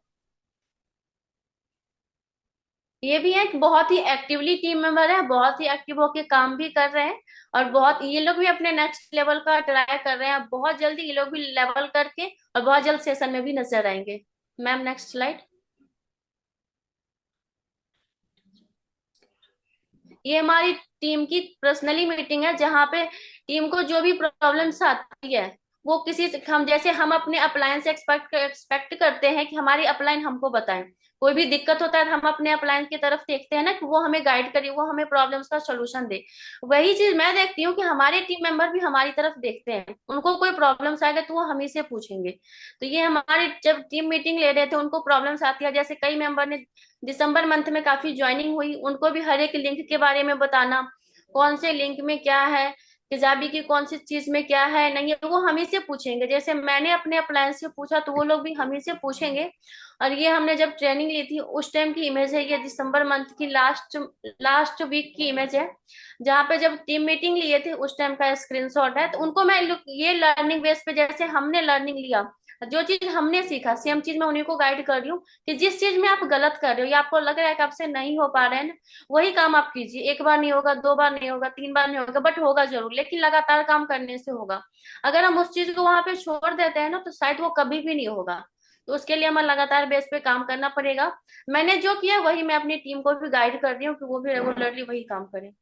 ये भी एक बहुत ही एक्टिवली टीम मेंबर है, बहुत ही एक्टिव होके काम भी कर रहे हैं, और बहुत ये लोग भी अपने नेक्स्ट लेवल का ट्राई कर रहे हैं, बहुत जल्दी ये लोग भी लेवल करके और बहुत जल्द सेशन में भी नजर आएंगे। Ma'am next slide. ये हमारी टीम की पर्सनली मीटिंग है जहाँ पे टीम को जो भी प्रॉब्लम्स आती है वो किसी हम जैसे हम अपने अपलायंस से एक्सपेक्ट करते हैं कि हमारी अपलाइन हमको बताएं, कोई भी दिक्कत होता है तो हम अपने अपलायंस की तरफ देखते हैं ना कि वो हमें गाइड करे, वो हमें प्रॉब्लम्स का सोल्यूशन दे। वही चीज मैं देखती हूँ कि हमारे टीम मेंबर भी हमारी तरफ देखते हैं, उनको कोई प्रॉब्लम्स आएगा तो वो हम ही से पूछेंगे। तो ये हमारे जब टीम मीटिंग ले रहे थे उनको प्रॉब्लम्स आती है, जैसे कई मेंबर ने दिसंबर मंथ में काफी ज्वाइनिंग हुई, उनको भी हर एक लिंक के बारे में बताना, कौन से लिंक में क्या है, तेजाबी की कौन सी चीज में क्या है नहीं है, वो हम ही से पूछेंगे, जैसे मैंने अपने अप्लायंस से पूछा तो वो लोग भी हम ही से पूछेंगे। और ये हमने जब ट्रेनिंग ली थी उस टाइम की इमेज है, ये दिसंबर मंथ की लास्ट लास्ट वीक की इमेज है, जहाँ पे जब टीम मीटिंग लिए थे उस टाइम का स्क्रीनशॉट है। तो उनको मैं ये लर्निंग बेस पे जैसे हमने लर्निंग लिया, जो चीज हमने सीखा सेम चीज मैं उन्हीं को गाइड कर रही हूँ कि जिस चीज में आप गलत कर रहे हो या आपको लग रहा है कि आपसे नहीं हो पा रहे हैं ना, वही काम आप कीजिए। एक बार नहीं होगा, दो बार नहीं होगा, तीन बार नहीं होगा, बट होगा जरूर, लेकिन लगातार काम करने से होगा। अगर हम उस चीज को वहां पे छोड़ देते हैं ना तो शायद वो कभी भी नहीं होगा। तो उसके लिए हमें लगातार बेस पे काम करना पड़ेगा। मैंने जो किया वही मैं अपनी टीम को भी गाइड कर रही हूँ कि वो भी रेगुलरली वही काम करे।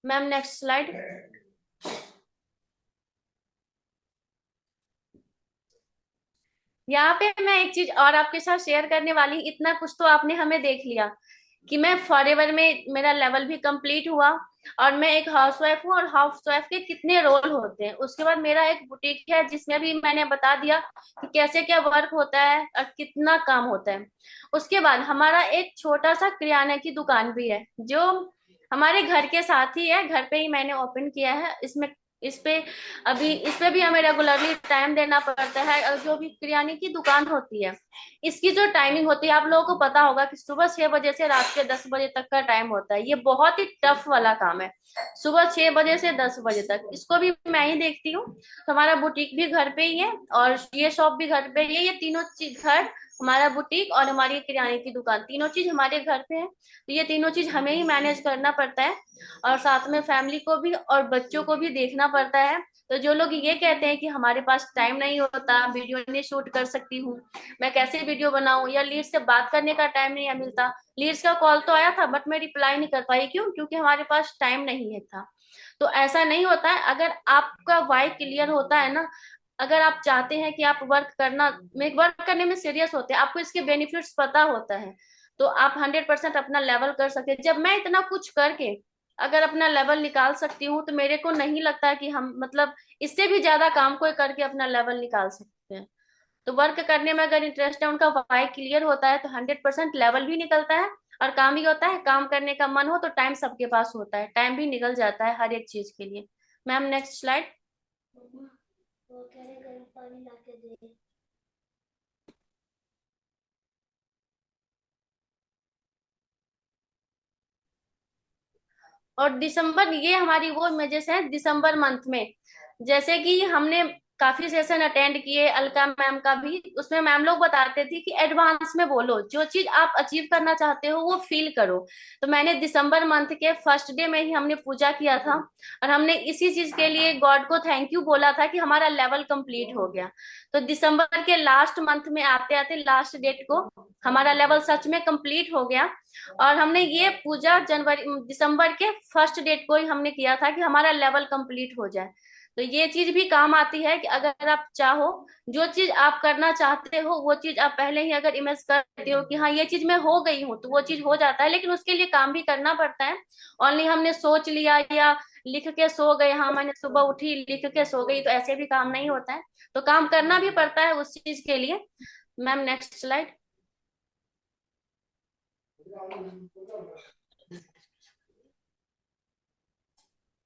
Ma'am next slide. यहाँ पे मैं एक चीज और आपके साथ शेयर करने वाली, इतना कुछ तो आपने हमें देख लिया कि मैं फॉरएवर में मेरा लेवल भी कंप्लीट हुआ, और मैं एक हाउसवाइफ हूँ, और हाउसवाइफ के कितने रोल होते हैं। उसके बाद मेरा एक बुटीक है जिसमें भी मैंने बता दिया कि कैसे क्या वर्क होता है और कितना काम होता है। उसके बाद हमारा एक छोटा सा किराने की दुकान भी है जो हमारे घर के साथ ही है, घर पे ही मैंने ओपन किया है। इसमें इस पे अभी इस पे भी हमें रेगुलरली टाइम देना पड़ता है, और जो भी किराने की दुकान होती है इसकी जो टाइमिंग होती है आप लोगों को पता होगा कि सुबह 6 बजे से रात के 10 बजे तक का टाइम होता है। ये बहुत ही टफ वाला काम है, सुबह 6 बजे से 10 बजे तक इसको भी मैं ही देखती हूँ। तो हमारा बुटीक भी घर पे ही है और ये शॉप भी घर पे ही है, ये तीनों चीज घर, हमारा बुटीक और हमारी किराने की दुकान, तीनों चीज हमारे घर पे है। तो ये तीनों चीज हमें ही मैनेज करना पड़ता है, और साथ में फैमिली को भी और बच्चों को भी देखना पड़ता है। तो जो लोग ये कहते हैं कि हमारे पास टाइम नहीं होता, वीडियो नहीं शूट कर सकती हूँ, मैं कैसे वीडियो बनाऊं, या लीड से बात करने का टाइम नहीं मिलता, लीड्स का कॉल तो आया था बट मैं रिप्लाई नहीं कर पाई, क्यों? क्योंकि हमारे पास टाइम नहीं है था। तो ऐसा नहीं होता है, अगर आपका वाई क्लियर होता है ना, अगर आप चाहते हैं कि आप वर्क करने में सीरियस होते हैं, आपको इसके बेनिफिट्स पता होता है, तो आप 100% अपना लेवल कर सकते हैं। जब मैं इतना कुछ करके अगर अपना लेवल निकाल सकती हूँ, तो मेरे को नहीं लगता कि हम मतलब इससे भी ज्यादा काम कोई करके अपना लेवल निकाल सकते हैं। तो वर्क करने में अगर इंटरेस्ट है, उनका वाई क्लियर होता है, तो 100% लेवल भी निकलता है और काम भी होता है। काम करने का मन हो तो टाइम सबके पास होता है, टाइम भी निकल जाता है हर एक चीज के लिए। Ma'am next slide. वो कह रहे गर्म पानी ला के दे। और दिसंबर, ये हमारी वो इमेजेस हैं दिसंबर मंथ में। जैसे कि हमने काफी सेशन अटेंड किए अलका मैम का भी, उसमें मैम लोग बताते थे कि एडवांस में बोलो, जो चीज आप अचीव करना चाहते हो वो फील करो। तो मैंने दिसंबर मंथ के फर्स्ट डे में ही हमने पूजा किया था, और हमने इसी चीज के लिए गॉड को थैंक यू बोला था कि हमारा लेवल कंप्लीट हो गया। तो दिसंबर के लास्ट मंथ में आते आते लास्ट डेट को हमारा लेवल सच में कंप्लीट हो गया। और हमने ये पूजा जनवरी दिसंबर के फर्स्ट डेट को ही हमने किया था कि हमारा लेवल कंप्लीट हो जाए। तो ये चीज भी काम आती है कि अगर आप चाहो, जो चीज आप करना चाहते हो वो चीज आप पहले ही अगर इमेज करते हो कि हाँ ये चीज मैं हो गई हूँ, तो वो चीज हो जाता है। लेकिन उसके लिए काम भी करना पड़ता है। ओनली हमने सोच लिया या लिख के सो गए, हाँ मैंने सुबह उठी लिख के सो गई, तो ऐसे भी काम नहीं होता है। तो काम करना भी पड़ता है उस चीज के लिए। Ma'am next slide.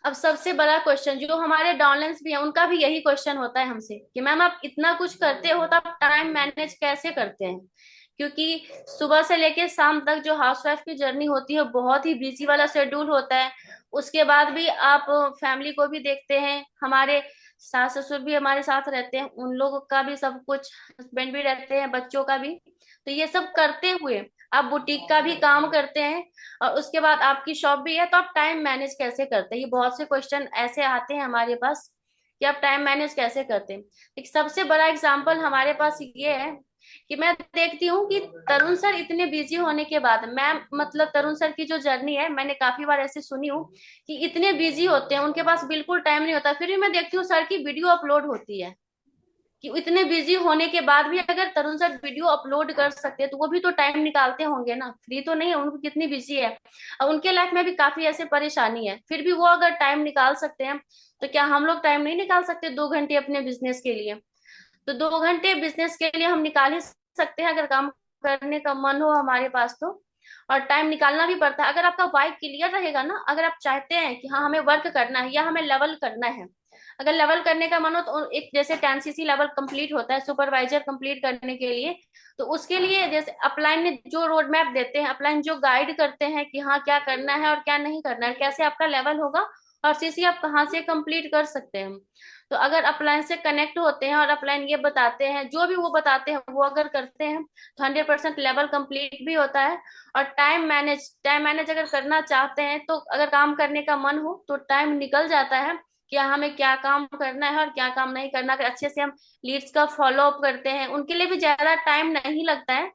अब सबसे बड़ा क्वेश्चन, जो हमारे डाउनलाइंस भी है उनका भी यही क्वेश्चन होता है हमसे कि मैम आप इतना कुछ करते हो तो आप टाइम मैनेज कैसे करते हैं। क्योंकि सुबह से लेके शाम तक जो हाउसवाइफ की जर्नी होती है बहुत ही बिजी वाला शेड्यूल होता है। उसके बाद भी आप फैमिली को भी देखते हैं, हमारे सास ससुर भी हमारे साथ रहते हैं, उन लोगों का भी सब कुछ, हस्बैंड भी रहते हैं, बच्चों का भी। तो ये सब करते हुए आप बुटीक का भी काम करते हैं, और उसके बाद आपकी शॉप भी है, तो आप टाइम मैनेज कैसे करते हैं। ये बहुत से क्वेश्चन ऐसे आते हैं हमारे पास कि आप टाइम मैनेज कैसे करते हैं। एक सबसे बड़ा एग्जांपल हमारे पास ये है कि मैं देखती हूँ कि तरुण सर इतने बिजी होने के बाद, मैम मतलब तरुण सर की जो जर्नी है मैंने काफी बार ऐसे सुनी हूँ कि इतने बिजी होते हैं, उनके पास बिल्कुल टाइम नहीं होता, फिर भी मैं देखती हूँ सर की वीडियो अपलोड होती है। कि इतने बिजी होने के बाद भी अगर तरुण सर वीडियो अपलोड कर सकते हैं, तो वो भी तो टाइम निकालते होंगे ना, फ्री तो नहीं है, उनको कितनी बिजी है। और उनके लाइफ में भी काफी ऐसे परेशानी है, फिर भी वो अगर टाइम निकाल सकते हैं, तो क्या हम लोग टाइम नहीं निकाल सकते 2 घंटे अपने बिजनेस के लिए। तो 2 घंटे बिजनेस के लिए हम निकाल ही सकते हैं, अगर काम करने का मन हो हमारे पास तो। और टाइम निकालना भी पड़ता है, अगर आपका वाई क्लियर रहेगा ना, अगर आप चाहते हैं कि हाँ हमें वर्क करना है या हमें लेवल करना है। अगर लेवल करने का मन हो तो एक जैसे 10 cc लेवल कंप्लीट होता है सुपरवाइजर कंप्लीट करने के लिए, तो उसके लिए जैसे अपलाइन ने जो रोड मैप देते हैं, अपलाइन जो गाइड करते हैं कि हाँ क्या करना है और क्या नहीं करना है, कैसे आपका लेवल होगा और सीसी आप कहाँ से कंप्लीट कर सकते हैं। तो अगर अपलाइन से कनेक्ट होते हैं और अपलाइन ये बताते हैं, जो भी वो बताते हैं वो अगर करते हैं, तो 100% लेवल कंप्लीट भी होता है। और टाइम मैनेज अगर करना चाहते हैं, तो अगर काम करने का मन हो तो टाइम निकल जाता है कि हमें क्या काम करना है और क्या काम नहीं करना। अगर अच्छे से हम लीड्स का फॉलो अप करते हैं, उनके लिए भी ज्यादा टाइम नहीं लगता है।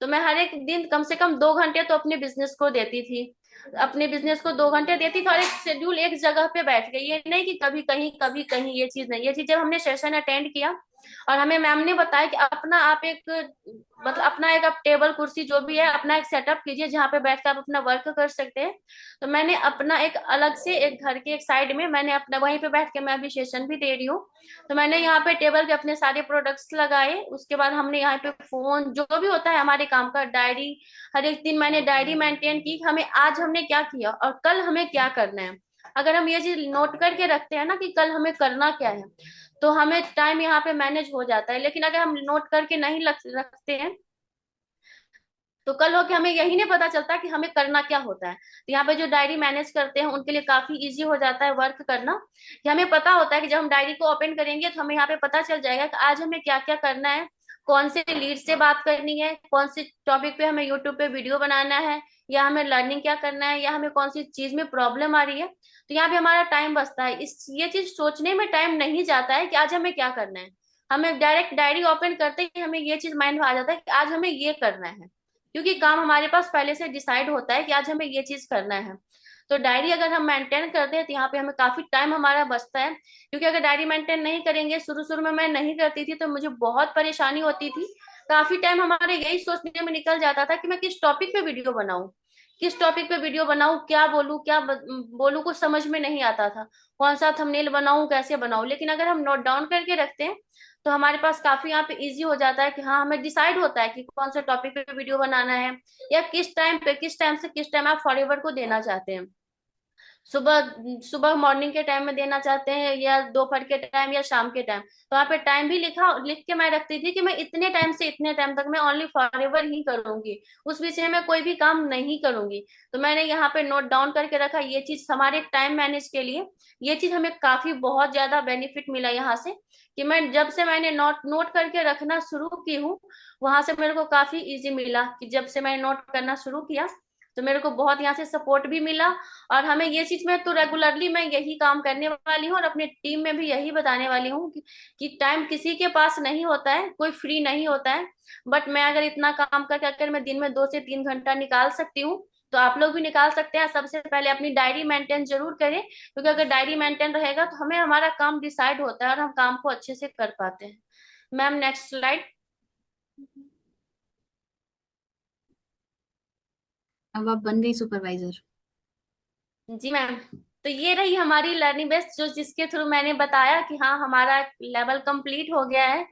तो मैं हर एक दिन कम से कम 2 घंटे तो अपने बिजनेस को देती थी, अपने बिजनेस को 2 घंटे देती थी, और एक शेड्यूल एक जगह पे बैठ गई, ये नहीं कि कभी कहीं, ये चीज नहीं। ये चीज जब हमने सेशन अटेंड किया और हमें मैम ने बताया कि अपना आप एक मतलब अपना एक आप टेबल कुर्सी जो भी है अपना एक सेटअप कीजिए जहाँ पे बैठ कर आप अपना वर्क कर सकते हैं। तो मैंने अपना एक अलग से एक घर के एक साइड में मैंने अपना वहीं पे बैठ के मैं अभी सेशन भी दे रही हूँ। तो मैंने यहाँ पे टेबल पे अपने सारे प्रोडक्ट्स लगाए, उसके बाद हमने यहाँ पे फोन जो भी होता है हमारे काम का, डायरी, हर एक दिन मैंने डायरी मेंटेन की, हमें आज हमने क्या किया और कल हमें क्या करना है। अगर हम ये चीज नोट करके रखते हैं ना कि कल हमें करना क्या है, तो हमें टाइम यहाँ पे मैनेज हो जाता है। लेकिन अगर हम नोट करके नहीं रखते हैं, तो कल होके हमें यही नहीं पता चलता कि हमें करना क्या होता है। तो यहाँ पे जो डायरी मैनेज करते हैं उनके लिए काफी इजी हो जाता है वर्क करना, कि हमें पता होता है कि जब हम डायरी को ओपन करेंगे तो हमें यहाँ पे पता चल जाएगा कि आज हमें क्या क्या करना है, कौन से लीड से बात करनी है, कौन से टॉपिक पे हमें यूट्यूब पे वीडियो बनाना है, या हमें लर्निंग क्या करना है, या हमें कौन सी चीज में प्रॉब्लम आ रही है। तो यहाँ पे हमारा टाइम बचता है, इस ये चीज सोचने में टाइम नहीं जाता है कि आज हमें क्या करना है। हमें डायरेक्ट डायरी ओपन करते ही हमें ये चीज माइंड में आ जाता है कि आज हमें ये करना है, क्योंकि काम हमारे पास पहले से डिसाइड होता है कि आज हमें ये चीज करना है। तो डायरी अगर हम मेंटेन करते हैं तो यहाँ पे हमें काफी टाइम हमारा बचता है। क्योंकि अगर डायरी मेंटेन नहीं करेंगे, शुरू शुरू में मैं नहीं करती थी तो मुझे बहुत परेशानी होती थी। काफी टाइम हमारे यही सोचने में निकल जाता था कि मैं किस टॉपिक पे वीडियो बनाऊं, किस टॉपिक पे वीडियो बनाऊं, क्या बोलूं, बोलूं, कुछ समझ में नहीं आता था। कौन सा थंबनेल बनाऊं, कैसे बनाऊं। लेकिन अगर हम नोट डाउन करके रखते हैं तो हमारे पास काफी यहाँ पे इजी हो जाता है कि हाँ, हमें डिसाइड होता है कि कौन सा टॉपिक पे वीडियो बनाना है, या किस टाइम पे, किस टाइम से किस टाइम आप फॉरवर्ड को देना चाहते हैं। सुबह सुबह मॉर्निंग के टाइम में देना चाहते हैं, या दोपहर के टाइम, या शाम के टाइम। तो वहाँ पे टाइम भी लिख के मैं रखती थी कि मैं इतने टाइम से इतने टाइम तक मैं ओनली फॉरएवर ही करूंगी, उस विषय में कोई भी काम नहीं करूंगी। तो मैंने यहाँ पे नोट डाउन करके रखा। ये चीज हमारे टाइम मैनेज के लिए, ये चीज हमें काफी बहुत ज्यादा बेनिफिट मिला यहाँ से, कि मैं जब से मैंने नोट नोट करके रखना शुरू की हूँ, वहां से मेरे को काफी इजी मिला। कि जब से मैंने नोट करना शुरू किया तो मेरे को बहुत यहाँ से सपोर्ट भी मिला। और हमें ये चीज में तो रेगुलरली मैं यही काम करने वाली हूँ, और अपने टीम में भी यही बताने वाली हूँ कि टाइम किसी के पास नहीं होता है, कोई फ्री नहीं होता है। बट मैं अगर इतना काम कर कर मैं दिन में 2 से 3 घंटा निकाल सकती हूँ, तो आप लोग भी निकाल सकते हैं। सबसे पहले अपनी डायरी मेंटेन जरूर करें, क्योंकि अगर डायरी मेंटेन रहेगा तो हमें हमारा काम डिसाइड होता है और हम काम को अच्छे से कर पाते हैं। Ma'am next slide. अब आप बन गई सुपरवाइजर। जी मैम। तो ये रही हमारी लर्निंग बेस्ट, जो जिसके थ्रू मैंने बताया कि हाँ, हमारा लेवल कंप्लीट हो गया है।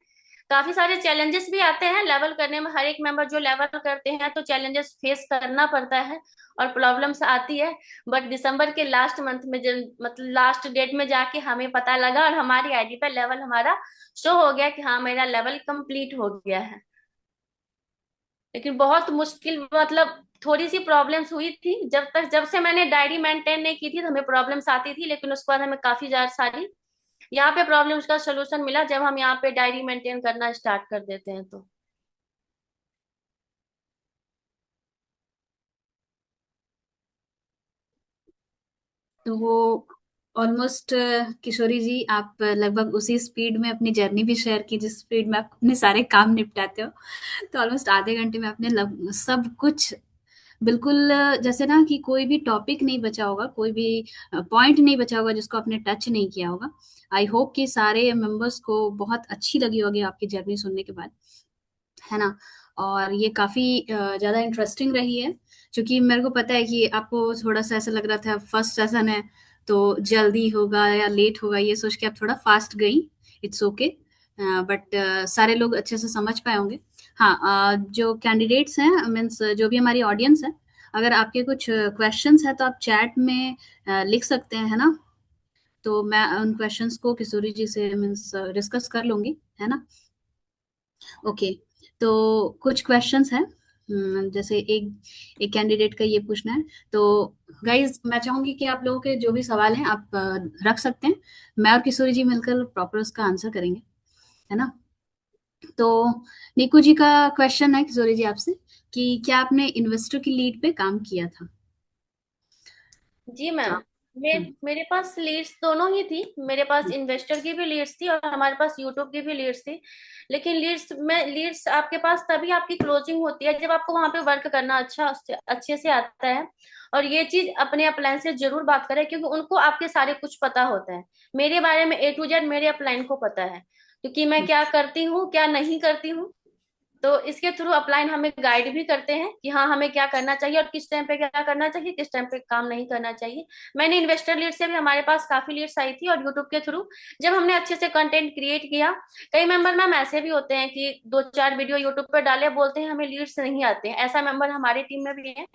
काफी सारे चैलेंजेस भी आते हैं लेवल करने में। हर एक मेंबर जो लेवल करते हैं तो चैलेंजेस फेस करना पड़ता है और प्रॉब्लम्स आती है। बट दिसंबर के लास्ट मंथ में मतलब लास्ट डेट में जाके हमें पता लगा, और हमारी आईडी पर लेवल हमारा शो हो गया कि हाँ, मेरा लेवल कंप्लीट हो गया है। लेकिन बहुत मुश्किल, मतलब थोड़ी सी प्रॉब्लम्स हुई थी। जब से मैंने डायरी मेंटेन नहीं की थी तो हमें प्रॉब्लम्स आती थी, लेकिन उसके बाद हमें काफी ज्यादा सारी यहाँ पे प्रॉब्लम्स का सोल्यूशन मिला जब हम यहाँ पे डायरी मेंटेन करना स्टार्ट कर देते हैं तो। तो वो ऑलमोस्ट, किशोरी जी आप लगभग उसी स्पीड में अपनी जर्नी भी शेयर की जिस स्पीड में आप अपने सारे काम निपटाते हो। तो ऑलमोस्ट आधे घंटे में आपने सब कुछ बिल्कुल, जैसे ना कि कोई भी टॉपिक नहीं बचा होगा, कोई भी पॉइंट नहीं बचा होगा जिसको आपने टच नहीं किया होगा। आई होप कि सारे मेंबर्स को बहुत अच्छी लगी होगी आपकी जर्नी सुनने के बाद, है ना। और ये काफी ज्यादा इंटरेस्टिंग रही है, क्योंकि मेरे को पता है कि आपको थोड़ा सा ऐसा लग रहा था फर्स्ट सेशन है तो जल्दी होगा या लेट होगा, ये सोच के आप थोड़ा फास्ट गई। इट्स ओके, बट सारे लोग अच्छे से समझ पाए होंगे। हाँ, जो कैंडिडेट्स हैं, मीन्स जो भी हमारी ऑडियंस है, अगर आपके कुछ क्वेश्चंस है तो आप चैट में लिख सकते हैं, है ना। तो मैं उन क्वेश्चंस को किशोरी जी से मीन्स डिस्कस कर लूंगी, है ना। ओके, तो कुछ क्वेश्चंस हैं। जैसे एक एक कैंडिडेट का ये पूछना है। तो गाइज, मैं चाहूंगी कि आप लोगों के जो भी सवाल हैं आप रख सकते हैं। मैं और किशोरी जी मिलकर प्रॉपर उसका आंसर करेंगे, है ना। तो निकू जी का क्वेश्चन है किशोरी जी आपसे, कि क्या आपने इन्वेस्टर की लीड पे काम किया था। जी तो मैम। हम्म, मेरे पास लीड्स दोनों ही थी। मेरे पास हम्म, इन्वेस्टर की भी लीड्स थी और हमारे पास यूट्यूब की भी लीड्स थी। लेकिन लीड्स आपके पास तभी आपकी क्लोजिंग होती है जब आपको वहां पे वर्क करना अच्छे से आता है। और ये चीज अपने अपलाइन से जरूर बात करें, क्योंकि उनको आपके सारे कुछ पता होता है। मेरे बारे में A to Z मेरे अपलाइन को पता है, क्योंकि मैं हम्म। क्या करती हूँ, क्या नहीं करती हूँ। तो इसके थ्रू अपलाइन हमें गाइड भी करते हैं कि हाँ, हमें क्या करना चाहिए और किस टाइम पे क्या करना चाहिए, किस टाइम पे काम नहीं करना चाहिए। मैंने इन्वेस्टर लीड से भी, हमारे पास काफी लीड्स आई थी, और यूट्यूब के थ्रू जब हमने अच्छे से कंटेंट क्रिएट किया। कई मेंबर मैम ऐसे भी होते हैं कि 2-4 वीडियो यूट्यूब पे डाले, बोलते हैं हमें लीड्स नहीं आते हैं। ऐसा मेंबर हमारी टीम में भी है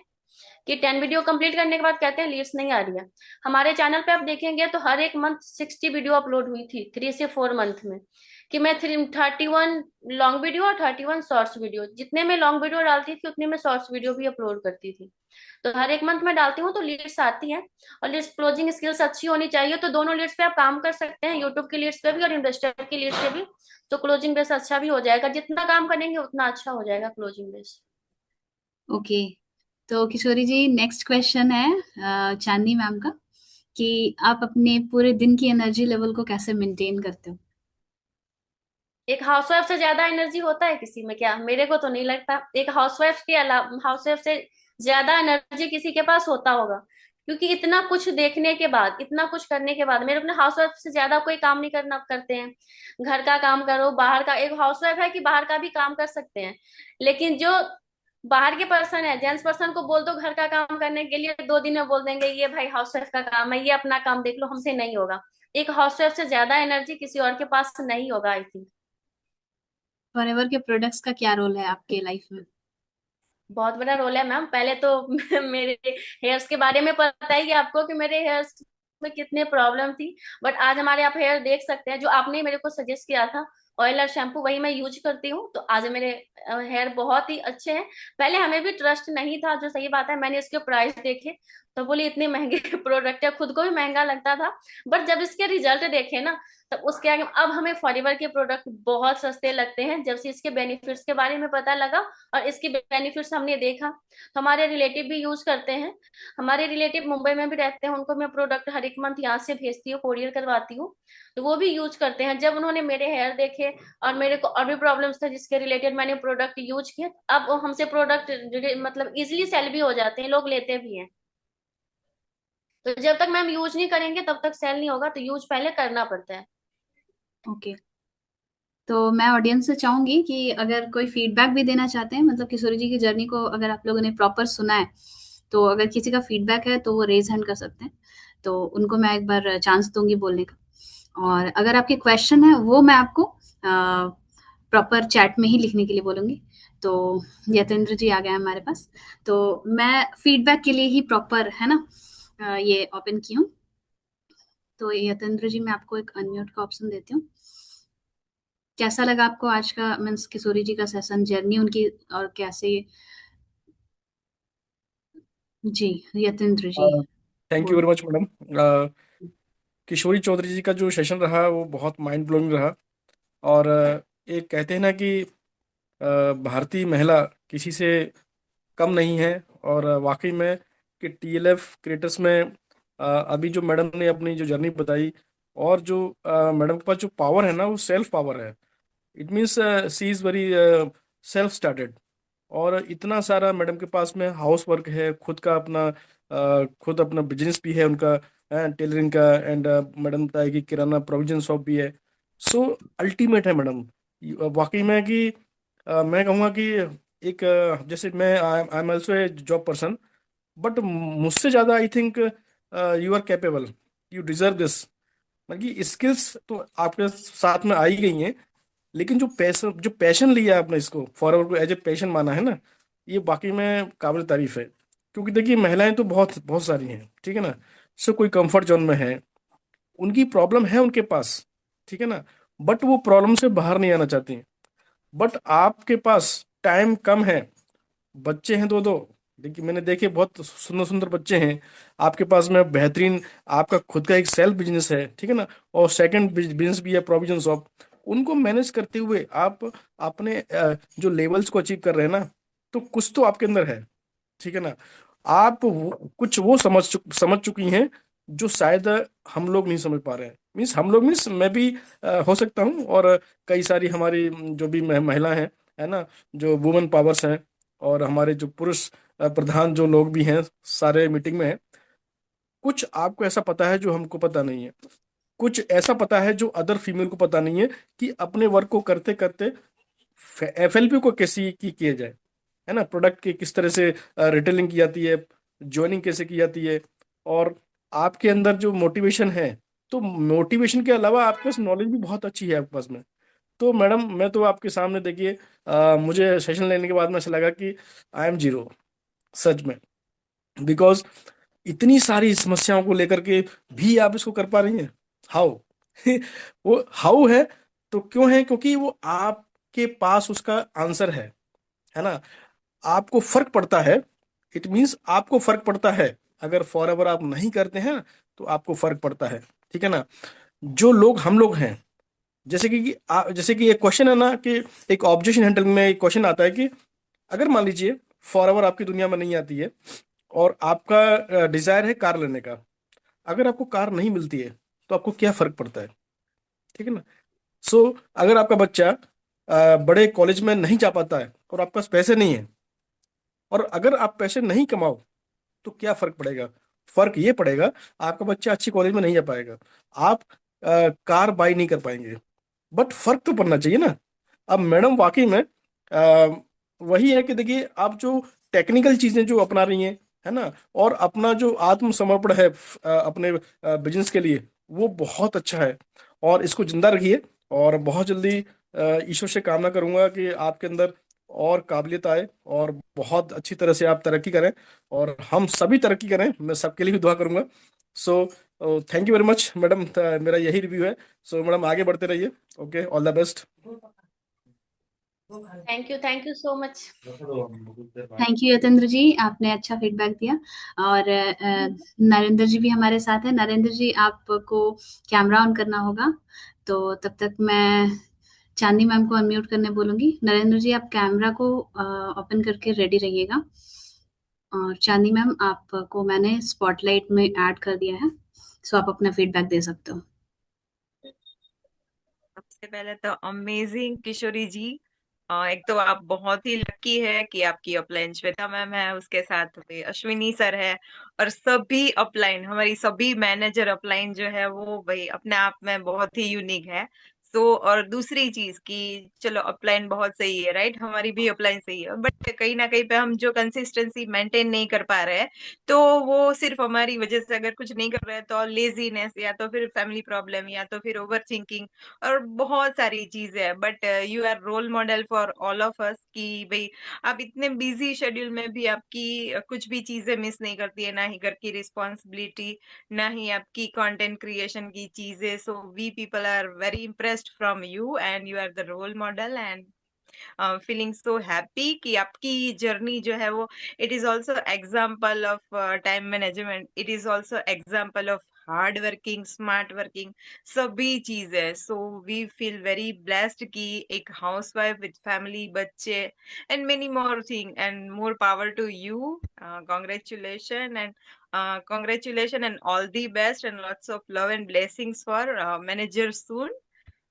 कि 10 वीडियो कंप्लीट करने के बाद कहते हैं लीड्स नहीं आ रही है। हमारे चैनल पे आप देखेंगे तो हर एक मंथ 60 वीडियो अपलोड हुई थी 3 से 4 मंथ में। कि मैं 31 लॉन्ग वीडियो और 31 शॉर्ट्स वीडियो, जितने में लॉन्ग वीडियो डालती थी उतने में शॉर्ट्स वीडियो भी अपलोड करती थी। तो हर एक मंथ में डालती हूँ तो लीड्स आती हैं। और लीड्स क्लोजिंग स्किल्स अच्छी होनी चाहिए, तो दोनों लीड्स पे आप काम कर सकते हैं, यूट्यूब की लीड्स पे भी और इन्वेस्टर की लीड्स पे भी। तो क्लोजिंग बेस अच्छा भी हो जाएगा, जितना काम करेंगे उतना अच्छा हो जाएगा क्लोजिंग बेस। ओके, तो किशोरी जी नेक्स्ट क्वेश्चन है चांदनी मैम का, कि आप अपने पूरे दिन की एनर्जी लेवल को कैसे मेंटेन करते हो। एक हाउसवाइफ से ज्यादा एनर्जी होता है किसी में क्या? मेरे को तो नहीं लगता। एक हाउसवाइफ के अलावा, हाउसवाइफ से ज्यादा एनर्जी किसी के पास होता होगा, क्योंकि इतना कुछ देखने के बाद, इतना कुछ करने के बाद, मेरे अपने हाउसवाइफ से ज्यादा कोई काम नहीं करना करते हैं। घर का काम करो, बाहर का, एक हाउसवाइफ है कि बाहर का भी काम कर सकते हैं। लेकिन जो बाहर के पर्सन है, जेंट्स पर्सन को बोल दो घर का काम करने के लिए, 2 दिन में बोल देंगे ये भाई हाउसवाइफ का काम है, ये अपना काम देख लो, हमसे नहीं होगा। एक हाउसवाइफ से ज्यादा एनर्जी किसी और के पास नहीं होगा, आई थिंक। फॉरएवर के प्रोडक्ट्स का क्या रोल है आपके लाइफ में? बहुत बड़ा रोल है मैम। पहले तो मेरे हेयर्स के बारे में पता ही है आपको कि मेरे हेयर्स में कितने प्रॉब्लम थी। बट आज हमारे आप हेयर देख सकते हैं, जो आपने मेरे को सजेस्ट किया था ऑयल और शैम्पू, वही मैं यूज करती हूँ। तो आज मेरे हेयर बहुत ही अच्छे हैं। पहले हमें भी ट्रस्ट नहीं था, जो सही बात है। मैंने इसके प्राइस देखे तो बोली इतने महंगे प्रोडक्ट है, खुद को भी महंगा लगता था। बट जब इसके रिजल्ट देखे ना, तब उसके आगे अब हमें फॉरएवर के प्रोडक्ट बहुत सस्ते लगते हैं, जब से इसके बेनिफिट्स के बारे में पता लगा और इसके बेनिफिट्स हमने देखा। तो हमारे रिलेटिव भी यूज करते हैं। हमारे रिलेटिव मुंबई में भी रहते हैं, उनको मैं प्रोडक्ट हर एक मंथ यहाँ से भेजती हूँ, कोरियर करवाती हूँ। तो वो भी यूज करते हैं। जब उन्होंने मेरे हेयर देखे और मेरे को और भी प्रॉब्लम्स था जिसके रिलेटेड मैंने प्रोडक्ट यूज किए, अब वो हमसे प्रोडक्ट मतलब इजिली सेल भी हो जाते हैं, लोग लेते भी हैं। तो जब तक मैम यूज नहीं करेंगे तब तक सेल नहीं होगा, तो यूज पहले करना पड़ता है। ओके। तो मैं ऑडियंस से चाहूंगी कि अगर कोई फीडबैक भी देना चाहते हैं, मतलब किशोरी जी की जर्नी को अगर आप लोगों ने प्रॉपर सुना है, तो अगर किसी का फीडबैक है तो वो रेज हैंड कर सकते हैं। तो उनको मैं एक बार चांस दूंगी बोलने का। और अगर आपके क्वेश्चन है वो मैं आपको प्रॉपर चैट में ही लिखने के लिए बोलूंगी। तो यतेंद्र जी आ गए हैं हमारे पास। तो मैं फीडबैक के लिए ही प्रॉपर है ना ये ओपन की हूँ। तो यतेंद्र जी मैं आपको एक अनम्यूट का ऑप्शन देती हूँ। कैसा लगा आपको आज का मीन्स किशोरी जी का सेशन, जर्नी उनकी, और कैसे? जी, यतेंद्र जी थैंक यू बोल। Very much madam. Kishori Chaudhary ji का जो सेशन रहा वो बहुत माइंड ब्लोइंग रहा। और एक कहते हैं ना कि भारतीय महिला किसी से कम नहीं है। और वाकई में कि टीएलएफ क्रिएटर्स में अभी जो मैडम ने अपनी जो जर्नी बताई, और जो मैडम के पास जो पावर है ना वो सेल्फ पावर है। It means she is very self started. और इतना सारा मैडम के पास में हाउस वर्क है, खुद अपना बिजनेस भी है उनका, टेलरिंग का। एंड मैडम बताया कि किराना प्रोविजन शॉप भी है। सो अल्टीमेट है मैडम। वाकई में कि मैं कहूँगा कि एक जैसे मैं I am also a job person, but मुझसे ज़्यादा I think you are capable, you deserve this. मतलब कि स्किल्स तो आपके साथ में आ ही गई हैं, लेकिन जो पैशन लिया है आपने इसको फॉरएवर को एज ए पैशन माना है ना, ये बाकी में काबिल तारीफ है। क्योंकि देखिए महिलाएं तो बहुत बहुत सारी हैं, ठीक है ना। सब कोई कंफर्ट जोन में है, उनकी प्रॉब्लम है उनके पास, ठीक है ना। बट वो प्रॉब्लम से बाहर नहीं आना चाहती। बट आपके पास टाइम कम है, बच्चे हैं दो दो। देखिए मैंने देखे बहुत सुंदर सुंदर बच्चे हैं आपके पास में, बेहतरीन। आपका खुद का एक सेल्फ बिजनेस है, ठीक है ना। और सेकंड बिजनेस भी है प्रोविजन शॉप। उनको मैनेज करते हुए आप अपने जो लेवल्स को अचीव कर रहे हैं ना, तो कुछ तो आपके अंदर है, ठीक है ना। कुछ वो समझ चुकी हैं जो शायद हम लोग नहीं समझ पा रहे हैं। मीन्स हम लोग, मीन्स मैं भी हो सकता हूँ, और कई सारी हमारी जो भी महिला हैं, है ना, जो वुमेन पावर्स हैं, और हमारे जो पुरुष प्रधान जो लोग भी हैं सारे मीटिंग में हैं। कुछ आपको ऐसा पता है जो हमको पता नहीं है, कुछ ऐसा पता है जो अदर फीमेल को पता नहीं है, कि अपने वर्क को करते करते एफएलपी को कैसी की किया जाए, है ना, प्रोडक्ट की किस तरह से रिटेलिंग की जाती है, ज्वाइनिंग कैसे की जाती है। और आपके अंदर जो मोटिवेशन है, तो मोटिवेशन के अलावा आपके पास नॉलेज भी बहुत अच्छी है आपके पास में। तो मैडम मैं तो आपके सामने देखिए, मुझे सेशन लेने के बाद में ऐसा लगा कि आई एम जीरो, सच में। बिकॉज इतनी सारी समस्याओं को लेकर के भी आप इसको कर पा रही हैं। हाउ? वो हाउ है, तो क्यों है? क्योंकि वो आपके पास उसका आंसर है ना। आपको फर्क पड़ता है, इट मीन्स आपको फर्क पड़ता है। अगर फॉर एवर आप नहीं करते हैं तो आपको फर्क पड़ता है, ठीक है ना। जो लोग हम लोग हैं, जैसे कि एक क्वेश्चन है ना कि एक ऑब्जेक्शन हैंडलिंग में एक क्वेश्चन आता है कि अगर मान लीजिए फॉर एवर आपकी दुनिया में नहीं आती है, और आपका डिजायर है कार लेने का। अगर आपको कार नहीं मिलती है तो आपको क्या फर्क पड़ता है, ठीक है ना। सो अगर आपका बच्चा बड़े कॉलेज में नहीं जा पाता है और आपके पास पैसे नहीं है, और अगर आप पैसे नहीं कमाओ, तो क्या फर्क पड़ेगा? फर्क ये पड़ेगा, आपका बच्चा अच्छी कॉलेज में नहीं जा पाएगा, आप कार बाई नहीं कर पाएंगे। बट फर्क तो पड़ना चाहिए ना। अब मैडम वाकई में वही है कि देखिए आप जो टेक्निकल चीजें जो अपना रही हैं, है ना, और अपना जो आत्मसमर्पण है अपने बिजनेस के लिए, वो बहुत अच्छा है। और इसको जिंदा रखिए। और बहुत जल्दी ईश्वर से कामना करूंगा कि आपके अंदर और काबिलियत आए और बहुत अच्छी तरह से आप तरक्की करें, और हम सभी तरक्की करें। मैं सबके लिए भी दुआ करूंगा। So thank you very much madam. मेरा यही रिव्यू है। सो मैडम आगे बढ़ते रहिए। Okay, all the best. Thank you so much. Thank you Yatendra ji, आपने अच्छा फीडबैक दिया। और नरेंद्र जी भी हमारे साथ है। नरेंद्र जी, आपको कैमरा ऑन करना होगा, तो तब तक मैं चांदनी मैम को अनम्यूट करने बोलूंगी। नरेंद्र जी, आप कैमरा को ओपन करके रेडी रहिएगा। और चांदनी मैम, आपको मैंने स्पॉटलाइट में ऐड कर दिया है, सो आप अपना फीडबैक दे सकते हो। सबसे पहले तो अमेजिंग किशोरी जी। एक तो आप बहुत ही लकी है कि आपकी अपलाइन श्वेता मैम है, उसके साथ में अश्विनी सर है, और सभी अपलाइन, हमारी सभी मैनेजर अपलाइन जो है वो भाई अपने आप में बहुत ही यूनिक है। और दूसरी चीज कि चलो अपलाइन बहुत सही है, राइट, हमारी भी अपलाइन सही है, बट कहीं ना कहीं पे हम जो कंसिस्टेंसी मेंटेन नहीं कर पा रहे हैं, तो वो सिर्फ हमारी वजह से अगर कुछ नहीं कर रहे हैं तो लेजीनेस, या तो फिर फैमिली प्रॉब्लम, या तो फिर ओवर थिंकिंग, और बहुत सारी चीजें हैं। But you are role model for all of us कि भाई आप इतने बिजी शेड्यूल में भी आपकी कुछ भी चीजें मिस नहीं करती है, ना ही घर की रिस्पॉन्सिबिलिटी, ना ही आपकी कंटेंट क्रिएशन की चीजें। So we people are very impressed from you, and you are the role model, and feeling so happy कि आपकी जर्नी जो है वो, it is also example of time management, it is also example of hard working, smart working, सभी चीजें। So we feel very blessed कि एक housewife with family, बच्चे, and many more thing, and more power to you. Congratulations, and congratulations and all the best, and lots of love and blessings for manager soon,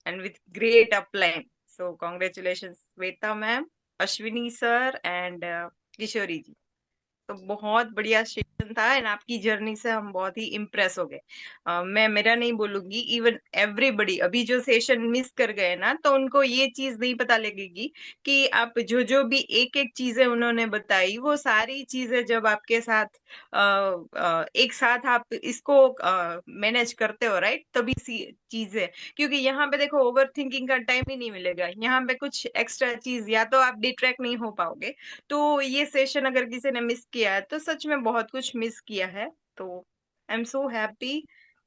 and with great upline. So congratulations, Sweta ma'am, Ashwini sir, and Kishori ji. तो बहुत बढ़िया session था, and आपकी journey से हम बहुत ही impress हो गए। मैं मेरा नहीं बोलूंगी, इवन एवरीबडी अभी जो सेशन मिस कर गए ना, तो उनको ये चीज नहीं पता लगेगी कि आप जो जो भी एक एक चीजें उन्होंने बताई, वो सारी चीजें जब आपके साथ एक साथ आप इसको मैनेज करते हो, राइट, तभी चीजें, क्योंकि यहाँ पे देखो ओवर थिंकिंग का टाइम ही नहीं मिलेगा, यहाँ पे कुछ एक्स्ट्रा चीज, या तो आप डिट्रैक्ट नहीं हो पाओगे। तो ये सेशन अगर किसी ने मिस किया है तो सच में बहुत कुछ मिस किया है। तो आई एम सो हैप्पी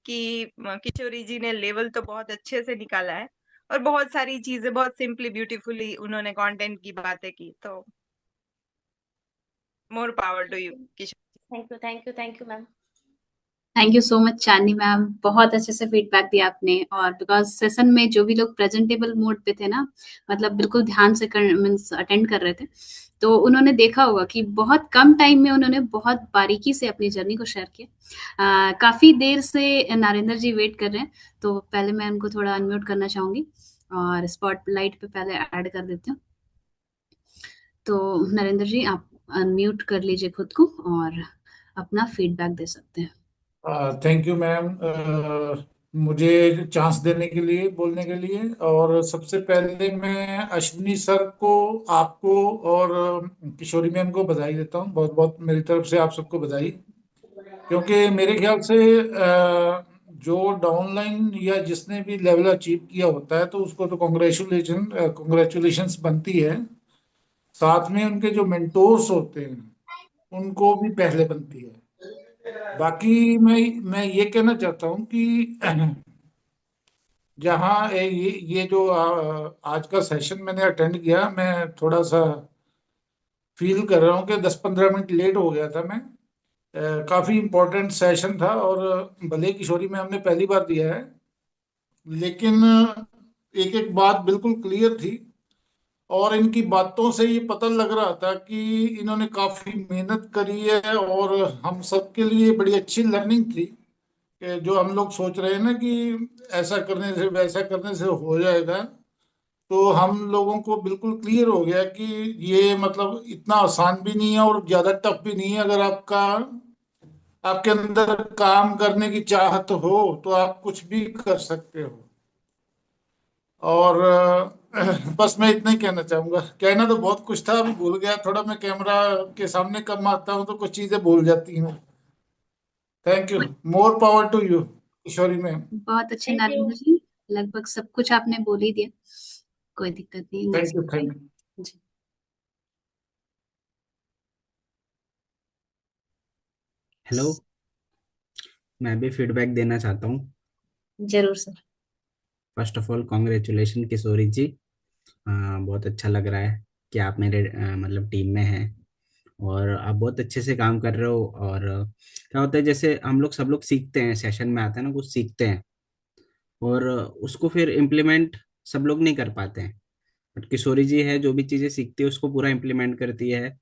कि किशोरी जी ने लेवल तो बहुत अच्छे से निकाला है, और बहुत सारी चीजें बहुत सिंपली ब्यूटीफुली उन्होंने कंटेंट की बातें की। तो more power to you Kishori. Thank you ma'am. Thank you so much Chandni ma'am, बहुत अच्छे से फीडबैक दिया आपने। और बिकॉज सेशन में जो भी लोग प्रेजेंटेबल मोड पे थे ना, मतलब बिल्कुल ध्यान से मीन्स अटेंड कर रहे थे, तो उन्होंने देखा होगा कि बहुत कम टाइम में उन्होंने बहुत बारीकी से अपनी जर्नी को शेयर किया। काफी देर से नरेंद्र जी वेट कर रहे हैं, तो पहले मैं उनको थोड़ा अनम्यूट करना चाहूंगी और स्पॉटलाइट पे पहले ऐड कर देती हूँ। तो नरेंद्र जी, आप अनम्यूट कर लीजिए खुद को और अपना फीडबैक दे सकते हैं। थैंक यू मैम, मुझे चांस देने के लिए, बोलने के लिए। और सबसे पहले मैं अश्विनी सर को, आपको और किशोरी मैम को बधाई देता हूँ। बहुत बहुत मेरी तरफ से आप सबको बधाई। क्योंकि मेरे ख्याल से जो डाउनलाइन या जिसने भी लेवल अचीव किया होता है, तो उसको तो कॉन्ग्रेचुलेशंस बनती है। साथ में उनके जो मेंटोर्स होते हैं उनको भी पहले बनती है। बाकी मैं ये कहना चाहता हूँ कि जहाँ ये जो आज का सेशन मैंने अटेंड किया, मैं थोड़ा सा फील कर रहा हूँ कि 10-15 मिनट लेट हो गया था मैं। काफी इम्पोर्टेंट सेशन था, और भले किशोरी में हमने पहली बार दिया है, लेकिन एक एक बात बिल्कुल क्लियर थी। और इनकी बातों से ये पता लग रहा था कि इन्होंने काफी मेहनत करी है, और हम सबके लिए बड़ी अच्छी लर्निंग थी कि जो हम लोग सोच रहे हैं ना कि ऐसा करने से वैसा करने से हो जाएगा, तो हम लोगों को बिल्कुल क्लियर हो गया कि ये मतलब इतना आसान भी नहीं है और ज्यादा टफ भी नहीं है। अगर आपके अंदर काम करने की चाहत हो तो आप कुछ भी कर सकते हो। और बस मैं इतना ही कहना चाहूंगा। कहना तो बहुत कुछ था, अभी भूल गया थोड़ा। मैं कैमरा के सामने कम आता हूँ तो कुछ चीजें भूल जाती हैं। Thank you. More power to you Kishori ma'am. बहुत अच्छे थैंक यू। नरेंद्र जी, लगभग सब कुछ आपने बोल ही दिया, कोई दिक्कत नहीं। Thank next you, thank you. जी। हेलो, मैं भी फीडबैक देना चाहता हूँ। जरूर sir. First of all congratulation Kishori ji. बहुत अच्छा लग रहा है कि आप मेरे मतलब टीम में हैं और आप बहुत अच्छे से काम कर रहे हो। और क्या होता है, जैसे हम लोग सब लोग सीखते हैं, सेशन में आते हैं ना, कुछ सीखते हैं और उसको फिर इम्प्लीमेंट सब लोग नहीं कर पाते हैं। बट किशोरी जी है, जो भी चीज़ें सीखती है उसको पूरा इम्प्लीमेंट करती है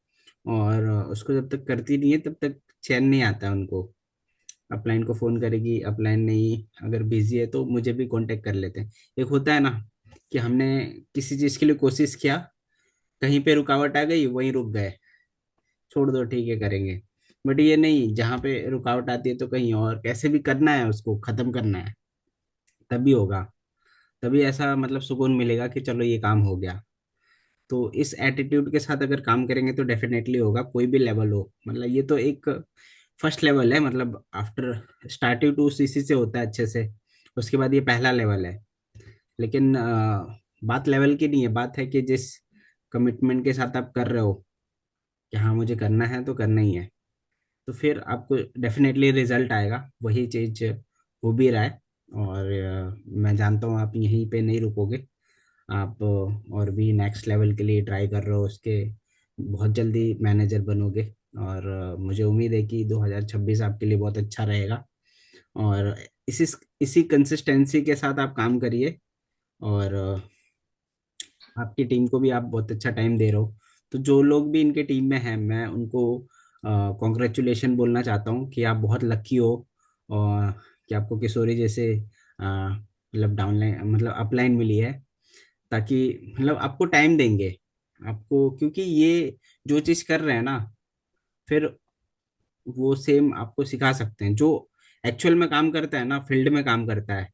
और उसको जब तक करती नहीं है तब तक चैन नहीं आता है उनको। अपलाइन को फोन करेगी, अपलाइन नहीं, अगर बिजी है तो मुझे भी कांटेक्ट कर लेते हैं। एक होता है ना कि हमने किसी चीज के लिए कोशिश किया, कहीं पे रुकावट आ गई, वहीं रुक गए, छोड़ दो ठीक है करेंगे। बट ये नहीं, जहाँ पे रुकावट आती है तो कहीं और कैसे भी करना है, उसको खत्म करना है, तभी होगा। तभी ऐसा मतलब सुकून मिलेगा कि चलो ये काम हो गया। तो इस एटीट्यूड के साथ अगर काम करेंगे तो डेफिनेटली होगा, कोई भी लेवल हो। मतलब ये तो एक फर्स्ट लेवल है, मतलब आफ्टर स्टार्टिंग टू सीसी से होता है अच्छे से, उसके बाद ये पहला लेवल है। लेकिन बात लेवल की नहीं है, बात है कि जिस कमिटमेंट के साथ आप कर रहे हो कि हाँ मुझे करना है तो करना ही है, तो फिर आपको डेफिनेटली रिजल्ट आएगा। वही चीज हो भी रहा है और मैं जानता हूँ आप यहीं पे नहीं रुकोगे। आप और भी नेक्स्ट लेवल के लिए ट्राई कर रहे हो, उसके बहुत जल्दी मैनेजर बनोगे। और मुझे उम्मीद है कि 2026 आपके लिए बहुत अच्छा रहेगा। और इसी इसी कंसिस्टेंसी के साथ आप काम करिए और आपकी टीम को भी आप बहुत अच्छा टाइम दे रहे हो। तो जो लोग भी इनके टीम में हैं, मैं उनको कॉन्ग्रेचुलेशन बोलना चाहता हूँ कि आप बहुत लकी हो और कि आपको किशोरी जैसे मतलब डाउनलाइन मतलब अपलाइन मिली है। ताकि मतलब आपको टाइम देंगे आपको, क्योंकि ये जो चीज कर रहे हैं ना, फिर वो सेम आपको सिखा सकते हैं। जो एक्चुअल में काम करता है ना, फील्ड में काम करता है,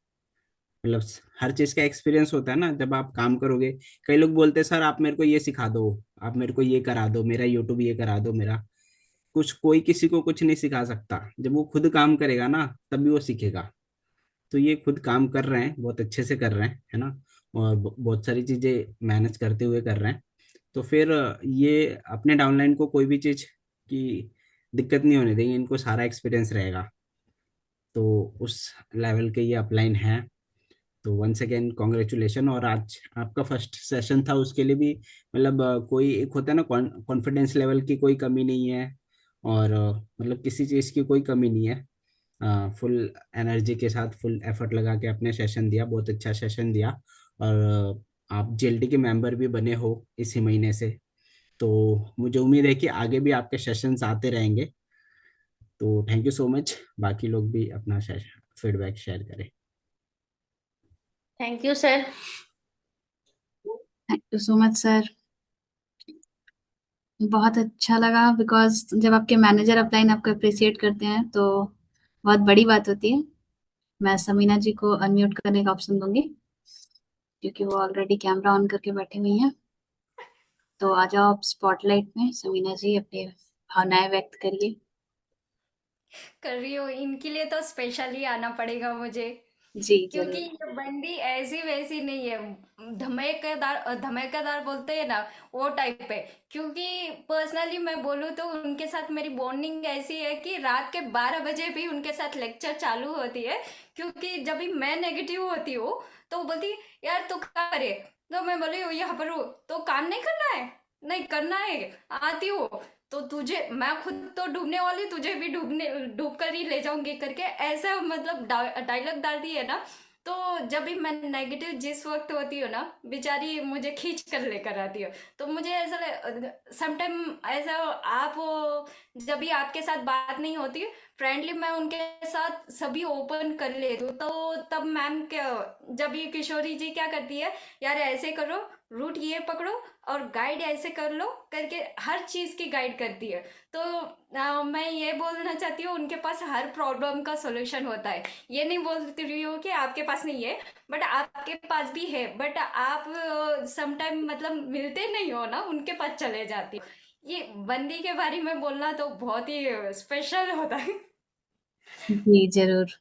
मतलब हर चीज का एक्सपीरियंस होता है ना जब आप काम करोगे। कई लोग बोलते हैं सर आप मेरे को ये सिखा दो, आप मेरे को ये करा दो, मेरा यूट्यूब ये करा दो, मेरा कुछ, कोई किसी को कुछ नहीं सिखा सकता। जब वो खुद काम करेगा ना तभी वो सीखेगा। तो ये खुद काम कर रहे हैं, बहुत अच्छे से कर रहे हैं, है ना। और बहुत सारी चीजें मैनेज करते हुए कर रहे हैं। तो फिर ये अपने डाउनलाइन को कोई भी चीज की दिक्कत नहीं होने देंगे, इनको सारा एक्सपीरियंस रहेगा। तो उस लेवल के ये अपलाइन है। तो वंस अगेन कॉन्ग्रेचुलेशन। और आज आपका फर्स्ट सेशन था, उसके लिए भी मतलब कोई एक होता है ना कॉन्फिडेंस लेवल की कोई कमी नहीं है और मतलब किसी चीज़ की कोई कमी नहीं है। फुल एनर्जी के साथ फुल एफर्ट लगा के आपने सेशन दिया, बहुत अच्छा सेशन दिया। और आप जेएलटी के मेंबर भी बने हो इसी महीने से, तो मुझे उम्मीद है कि आगे भी आपके सेशंस आते रहेंगे। तो थैंक यू सो मच। बाकी लोग भी अपना फीडबैक शेयर करें। Thank you sir. Thank you so much sir. बहुत अच्छा लगा, बिकॉज जब आपके मैनेजर अपलाइन आपको अप्रिशिएट करते हैं तो बहुत बड़ी बात होती है। मैं समीना जी को अनम्यूट करने का ऑप्शन दूंगी क्योंकि वो ऑलरेडी कैमरा ऑन करके बैठी हुई हैं। तो आ जाओ आप स्पॉटलाइट में, समीना जी अपनी भावनाएं व्यक्त करिए। कर रही हूँ, इनके लिए तो स्पेशली आना पड़ेगा मुझे, जी क्योंकि जरूर। ये बंदी ऐसी वैसी नहीं है, धमाकेदार धमाकेदार बोलते हैं ना, वो टाइप है। क्योंकि पर्सनली मैं बोलूँ तो उनके साथ मेरी बॉन्डिंग ऐसी है कि रात के 12 बजे भी उनके साथ लेक्चर चालू होती है। क्योंकि जब भी मैं नेगेटिव होती हूँ तो वो बोलती यार तू क्या करे, तो मैं बोली यहाँ पर हूँ तो काम नहीं करना है, नहीं करना है, आती हूँ तो तुझे मैं खुद तो डूबने वाली, तुझे भी डूब कर ही ले जाऊंगी करके ऐसा मतलब डायलॉग डालती है ना। तो जब भी मैं नेगेटिव जिस वक्त होती हूँ ना, बेचारी मुझे खींच कर लेकर आती है। तो मुझे ऐसा समटाइम ऐसा आप जब भी आपके साथ बात नहीं होती फ्रेंडली, मैं उनके साथ सभी ओपन कर लेती हूँ। तो तब मैम क्या, जब ये किशोरी जी क्या करती है, यार ऐसे करो, रूट ये पकड़ो और गाइड ऐसे कर लो करके हर चीज़ की गाइड करती है। तो मैं ये बोलना चाहती हूँ उनके पास हर प्रॉब्लम का सॉल्यूशन होता है। ये नहीं बोल रही हूँ कि आपके पास नहीं है, बट आपके पास भी है, बट आप समटाइम मतलब मिलते नहीं हो ना, उनके पास चले जाती हो। ये बंदी के बारे में बोलना तो बहुत ही स्पेशल होता है। जी, ज़रूर।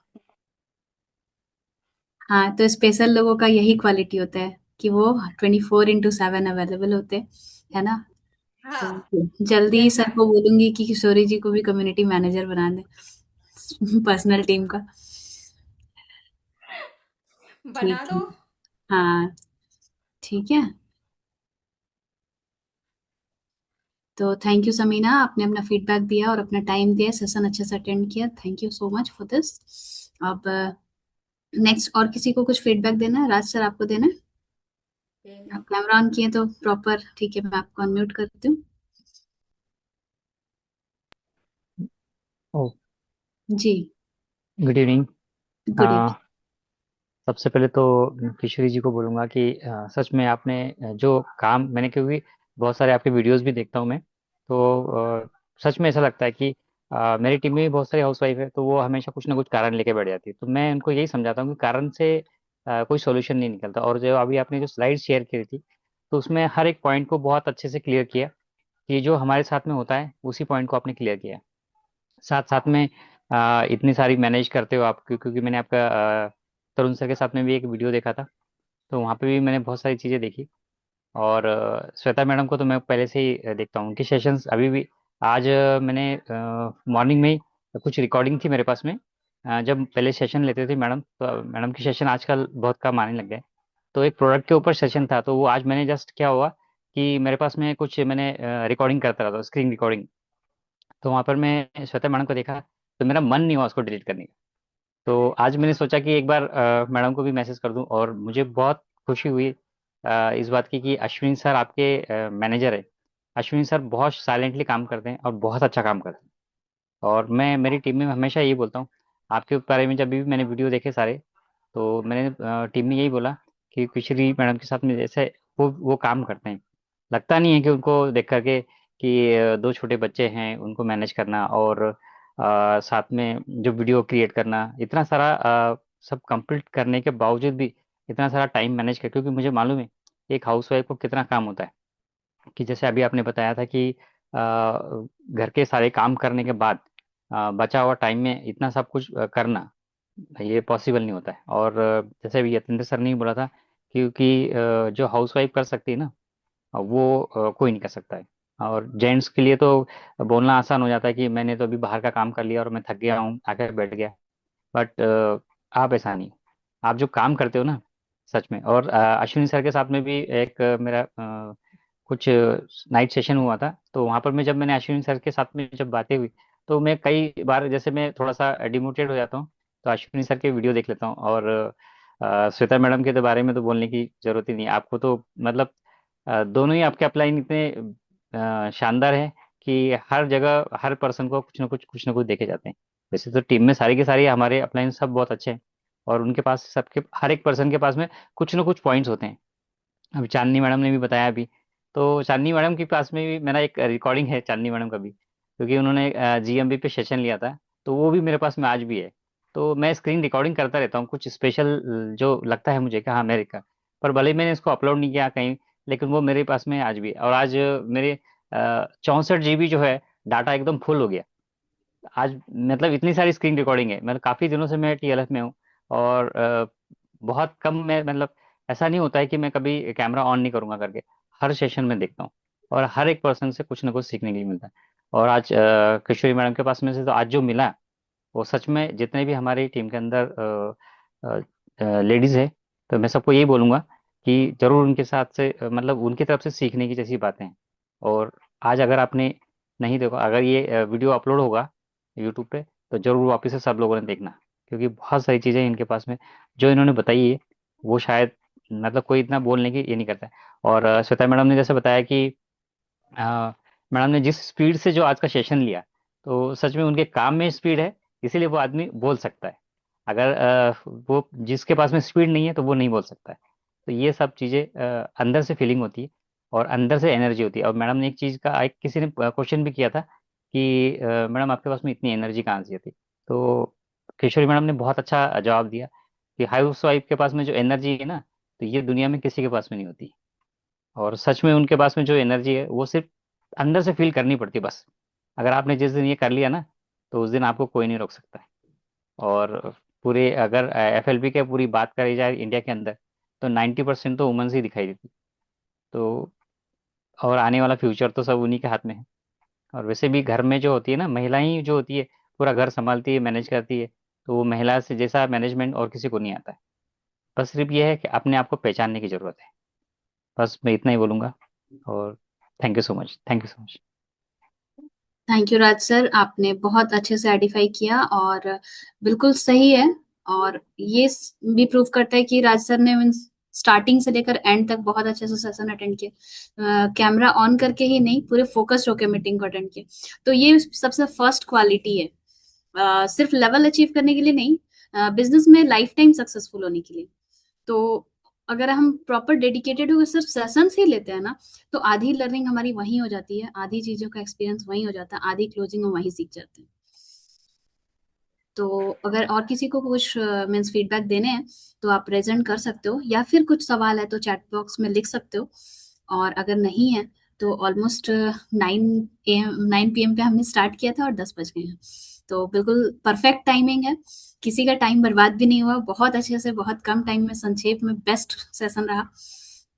हाँ, तो स्पेशल लोगों का यही क्वालिटी होता है कि वो 24/7 अवेलेबल होते हैं, है ना? हाँ, तो जल्दी ही सर को बोलूँगी कि किशोरी जी को भी कम्युनिटी मैनेजर बना दें, पर्सनल टीम का। बना ठीक है। दो। हाँ, ठीक है। तो थैंक यू समीना, आपने अपना फीडबैक दिया और अपना टाइम दिया, सेशन अच्छे से अटेंड किया। Thank you so much for this. अब नेक्स्ट और किसी को कुछ फीडबैक देना है? राज सर आपको देना है? आप कैमरा ऑन किए तो प्रॉपर, ठीक है, मैं आपको अनम्यूट करती हूँ। ओ, जी, गुड इवनिंग। Good evening. सबसे पहले तो किशोरी जी को बोलूँगा कि सच में आपने जो काम मैंने, क्योंकि बहुत सारे आपके वीडियोस भी देखता हूँ मैं, तो सच में ऐसा लगता है कि मेरी टीम में भी बहुत सारी हाउसवाइफ है, तो वो हमेशा कुछ ना कुछ कारण लेके बैठ जाती है। तो मैं उनको यही समझाता हूँ कि कारण से कोई सोल्यूशन नहीं निकलता। और जो अभी आपने जो स्लाइड शेयर की थी, तो उसमें हर एक पॉइंट को बहुत अच्छे से क्लियर किया कि जो हमारे साथ में होता है उसी पॉइंट को आपने क्लियर किया। साथ साथ में इतनी सारी मैनेज करते हो आप, क्योंकि मैंने आपका तरुण सर के साथ में भी एक वीडियो देखा था, तो वहाँ पे भी मैंने बहुत सारी चीज़ें देखी। और श्वेता मैडम को तो मैं पहले से ही देखता हूँ, उनकी सेशंस अभी भी। आज मैंने मॉर्निंग में ही कुछ रिकॉर्डिंग थी मेरे पास में, जब पहले सेशन लेते थे मैडम, तो मैडम की सेशन आजकल बहुत कम आने लग गए। तो एक प्रोडक्ट के ऊपर सेशन था, तो वो आज मैंने जस्ट क्या हुआ कि मेरे पास में कुछ मैंने रिकॉर्डिंग करता रहा था, स्क्रीन रिकॉर्डिंग। तो वहाँ पर मैं श्वेता मैडम को देखा, तो मेरा मन नहीं हुआ उसको डिलीट करने का। तो आज मैंने सोचा कि एक बार मैडम को भी मैसेज कर दूं, और मुझे बहुत खुशी हुई इस बात की कि अश्विनी सर आपके मैनेजर है। अश्विनी सर बहुत साइलेंटली काम करते हैं और बहुत अच्छा काम करते हैं। और मैं मेरी टीम में हमेशा यही बोलता हूँ, आपके बारे में जब भी मैंने वीडियो देखे सारे, तो मैंने टीम में यही बोला कि किशोरी मैडम के साथ में जैसे वो काम करते हैं, लगता नहीं है कि उनको देख करके कि दो छोटे बच्चे हैं उनको मैनेज करना, और साथ में जो वीडियो क्रिएट करना, इतना सारा सब कंप्लीट करने के बावजूद भी इतना सारा टाइम मैनेज कर, क्योंकि मुझे मालूम है एक हाउसवाइफ को कितना काम होता है। कि जैसे अभी आपने बताया था कि घर के सारे काम करने के बाद बचा हुआ टाइम में इतना सब कुछ करना, ये पॉसिबल नहीं होता है। और जैसे अभी यतेंद्र सर ने ही बोला था, क्योंकि जो हाउसवाइफ कर सकती है ना, वो कोई नहीं कर सकता है। और जेंट्स के लिए तो बोलना आसान हो जाता है कि मैंने तो अभी बाहर का काम कर लिया और मैं थक गया हूँ, आकर बैठ गया। बट आप ऐसा नहीं, आप जो काम करते हो ना, सच में। और अश्विनी सर के साथ में भी एक मेरा कुछ नाइट सेशन हुआ था, तो वहाँ पर मैं जब मैंने अश्विनी सर के साथ में जब बातें हुई, तो मैं कई बार जैसे मैं थोड़ा सा डिमोटिवेट हो जाता हूँ, तो अश्विनी सर के वीडियो देख लेता हूँ। और श्वेता मैडम के तो बारे में तो बोलने की जरूरत ही नहीं, आपको तो मतलब दोनों ही आपके अपलाइन इतने शानदार है कि हर जगह हर पर्सन को कुछ ना कुछ देखे जाते हैं। वैसे तो टीम में सारी के सारी हमारे अपलाइन सब बहुत अच्छे हैं, और उनके पास सबके हर एक पर्सन के पास में कुछ ना कुछ पॉइंट्स होते हैं। अभी चांदनी मैडम ने भी बताया अभी, तो चांदनी मैडम के पास में भी मेरा एक रिकॉर्डिंग है चांदनी मैडम का भी, क्योंकि उन्होंने जीएमबी पे सेशन लिया था, तो वो भी मेरे पास में आज भी है। तो मैं स्क्रीन रिकॉर्डिंग करता रहता हूँ, कुछ स्पेशल जो लगता है मुझे कि हाँ मेरे का, पर भले ही मैंने इसको अपलोड नहीं किया कहीं, लेकिन वो मेरे पास में आज भी है। और आज मेरे 64 GB जो है डाटा एकदम फुल हो गया आज। मतलब इतनी सारी स्क्रीन रिकॉर्डिंग है, मतलब काफ़ी दिनों से मैं टीएलएफ में हूँ, और बहुत कम मैं मतलब ऐसा नहीं होता है कि मैं कभी कैमरा ऑन नहीं करूंगा करके, हर सेशन में देखता हूँ, और हर एक पर्सन से कुछ ना कुछ सीखने के लिए मिलता है। और आज किशोरी मैडम के पास में से तो आज जो मिला, वो सच में जितने भी हमारी टीम के अंदर लेडीज है, तो मैं सबको यही बोलूंगा कि जरूर उनके साथ से मतलब उनकी तरफ से सीखने की जैसी बातें हैं। और आज अगर आपने नहीं देखा, अगर ये वीडियो अपलोड होगा यूट्यूब पे, तो जरूर वापस से सब लोगों ने देखना, क्योंकि बहुत सारी चीज़ें इनके पास में जो इन्होंने बताई है, वो शायद मतलब कोई इतना बोलने की ये नहीं करता है। और श्वेता मैडम ने जैसे बताया कि मैडम ने जिस स्पीड से जो आज का सेशन लिया, तो सच में उनके काम में स्पीड है, इसीलिए वो आदमी बोल सकता है। अगर वो जिसके पास में स्पीड नहीं है तो वो नहीं बोल सकता है। तो ये सब चीज़ें अंदर से फीलिंग होती है और अंदर से एनर्जी होती है। और मैडम ने एक चीज़ का, एक किसी ने क्वेश्चन भी किया था कि मैडम आपके पास में इतनी एनर्जी कहाँ से आती। तो किशोरी मैडम ने बहुत अच्छा जवाब दिया कि हाउस वाइफ के पास में जो एनर्जी है ना, तो ये दुनिया में किसी के पास में नहीं होती। और सच में उनके पास में जो एनर्जी है वो सिर्फ अंदर से फील करनी पड़ती है बस। अगर आपने जिस दिन ये कर लिया ना, तो उस दिन आपको कोई नहीं रोक सकता है। और पूरे अगर एफएलपी के पूरी बात करी जाए इंडिया के अंदर, तो 90% तो वुमेन्स ही दिखाई देती। तो और आने वाला फ्यूचर तो सब उन्हीं के हाथ में है। और वैसे भी घर में जो होती है ना, महिला ही जो होती है पूरा घर संभालती है, मैनेज करती है। तो वो महिला से जैसा मैनेजमेंट और किसी को नहीं आता है। बस सिर्फ ये है कि अपने आप को पहचानने की जरूरत है। बस मैं इतना ही बोलूंगा। और thank you so much, thank you so much. Thank you Raj sir, आपने बहुत अच्छे से आइडेंटिफाई किया और बिल्कुल सही है। और ये भी प्रूव करता है कि राज सर ने मीन्स स्टार्टिंग से लेकर एंड तक बहुत अच्छे से सेशन अटेंड किया, कैमरा ऑन करके ही नहीं, पूरे फोकस्ड होकर मीटिंग को अटेंड किया। तो ये सबसे फर्स्ट क्वालिटी है, सिर्फ लेवल अचीव करने के लिए नहीं, बिजनेस में लाइफ टाइम सक्सेसफुल होने के लिए। तो अगर हम प्रॉपर डेडिकेटेड होकर सिर्फ सेशंस ही लेते हैं ना, तो आधी लर्निंग हमारी वहीं हो जाती है, आधी चीजों का एक्सपीरियंस वहीं हो जाता है, आधी क्लोजिंग हम वहीं सीख जाते हैं। तो अगर और किसी को कुछ मीन्स फीडबैक देने हैं तो आप प्रेजेंट कर सकते हो, या फिर कुछ सवाल है तो चैट बॉक्स में लिख सकते हो। और अगर नहीं है तो ऑलमोस्ट 9 PM पे हमने स्टार्ट किया था और 10 बज गए हैं, तो बिल्कुल परफेक्ट टाइमिंग है। किसी का टाइम बर्बाद भी नहीं हुआ, बहुत अच्छे से बहुत कम टाइम में संक्षेप में बेस्ट सेशन रहा।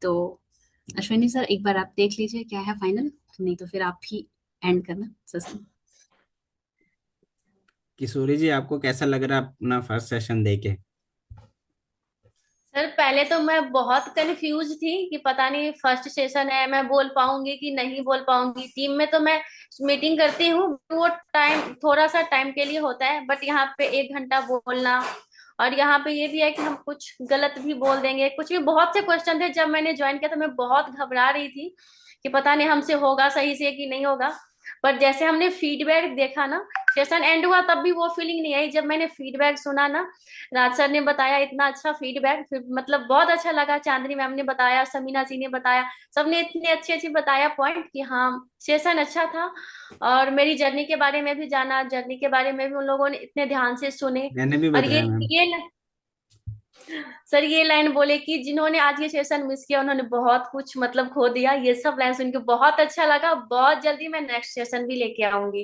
तो अश्विनी सर एक बार आप देख लीजिए क्या है फाइनल, नहीं तो फिर आप ही एंड करना सेशन। किशोरी जी, आपको कैसा लग रहा है अपना फर्स्ट सेशन देके? सर पहले तो मैं बहुत कंफ्यूज थी कि पता नहीं फर्स्ट सेशन है, मैं बोल पाऊंगी कि नहीं बोल पाऊंगी। टीम में तो मैं मीटिंग करती हूँ, वो टाइम थोड़ा सा टाइम के लिए होता है, बट यहाँ पे 1 घंटा बोलना। और यहाँ पे ये भी है कि हम कुछ गलत भी बोल देंगे, कुछ भी। बहुत से क्वेश्चन थे जब मैंने ज्वाइन किया तो मैं बहुत घबरा रही थी कि पता नहीं हमसे होगा सही से कि नहीं होगा। पर जैसे हमने फीडबैक देखा ना, सेशन एंड हुआ तब भी वो फीलिंग नहीं आई। जब मैंने फीडबैक सुना ना, राज सर ने बताया इतना अच्छा फीडबैक, फिर मतलब बहुत अच्छा लगा। चांदनी मैम ने बताया, समीना जी ने बताया, सबने इतने अच्छे अच्छे बताया पॉइंट कि हाँ सेशन अच्छा था। और मेरी जर्नी के बारे में भी जाना, जर्नी के बारे में भी उन लोगों ने इतने ध्यान से सुने। मैंने भी और बताया मैम। ये लाइन बोले कि जिन्होंने आज ये सेशन मिस किया उन्होंने बहुत कुछ मतलब खो दिया। ये सब लाइन सुन के बहुत अच्छा लगा। बहुत जल्दी मैं नेक्स्ट सेशन भी लेके आऊंगी।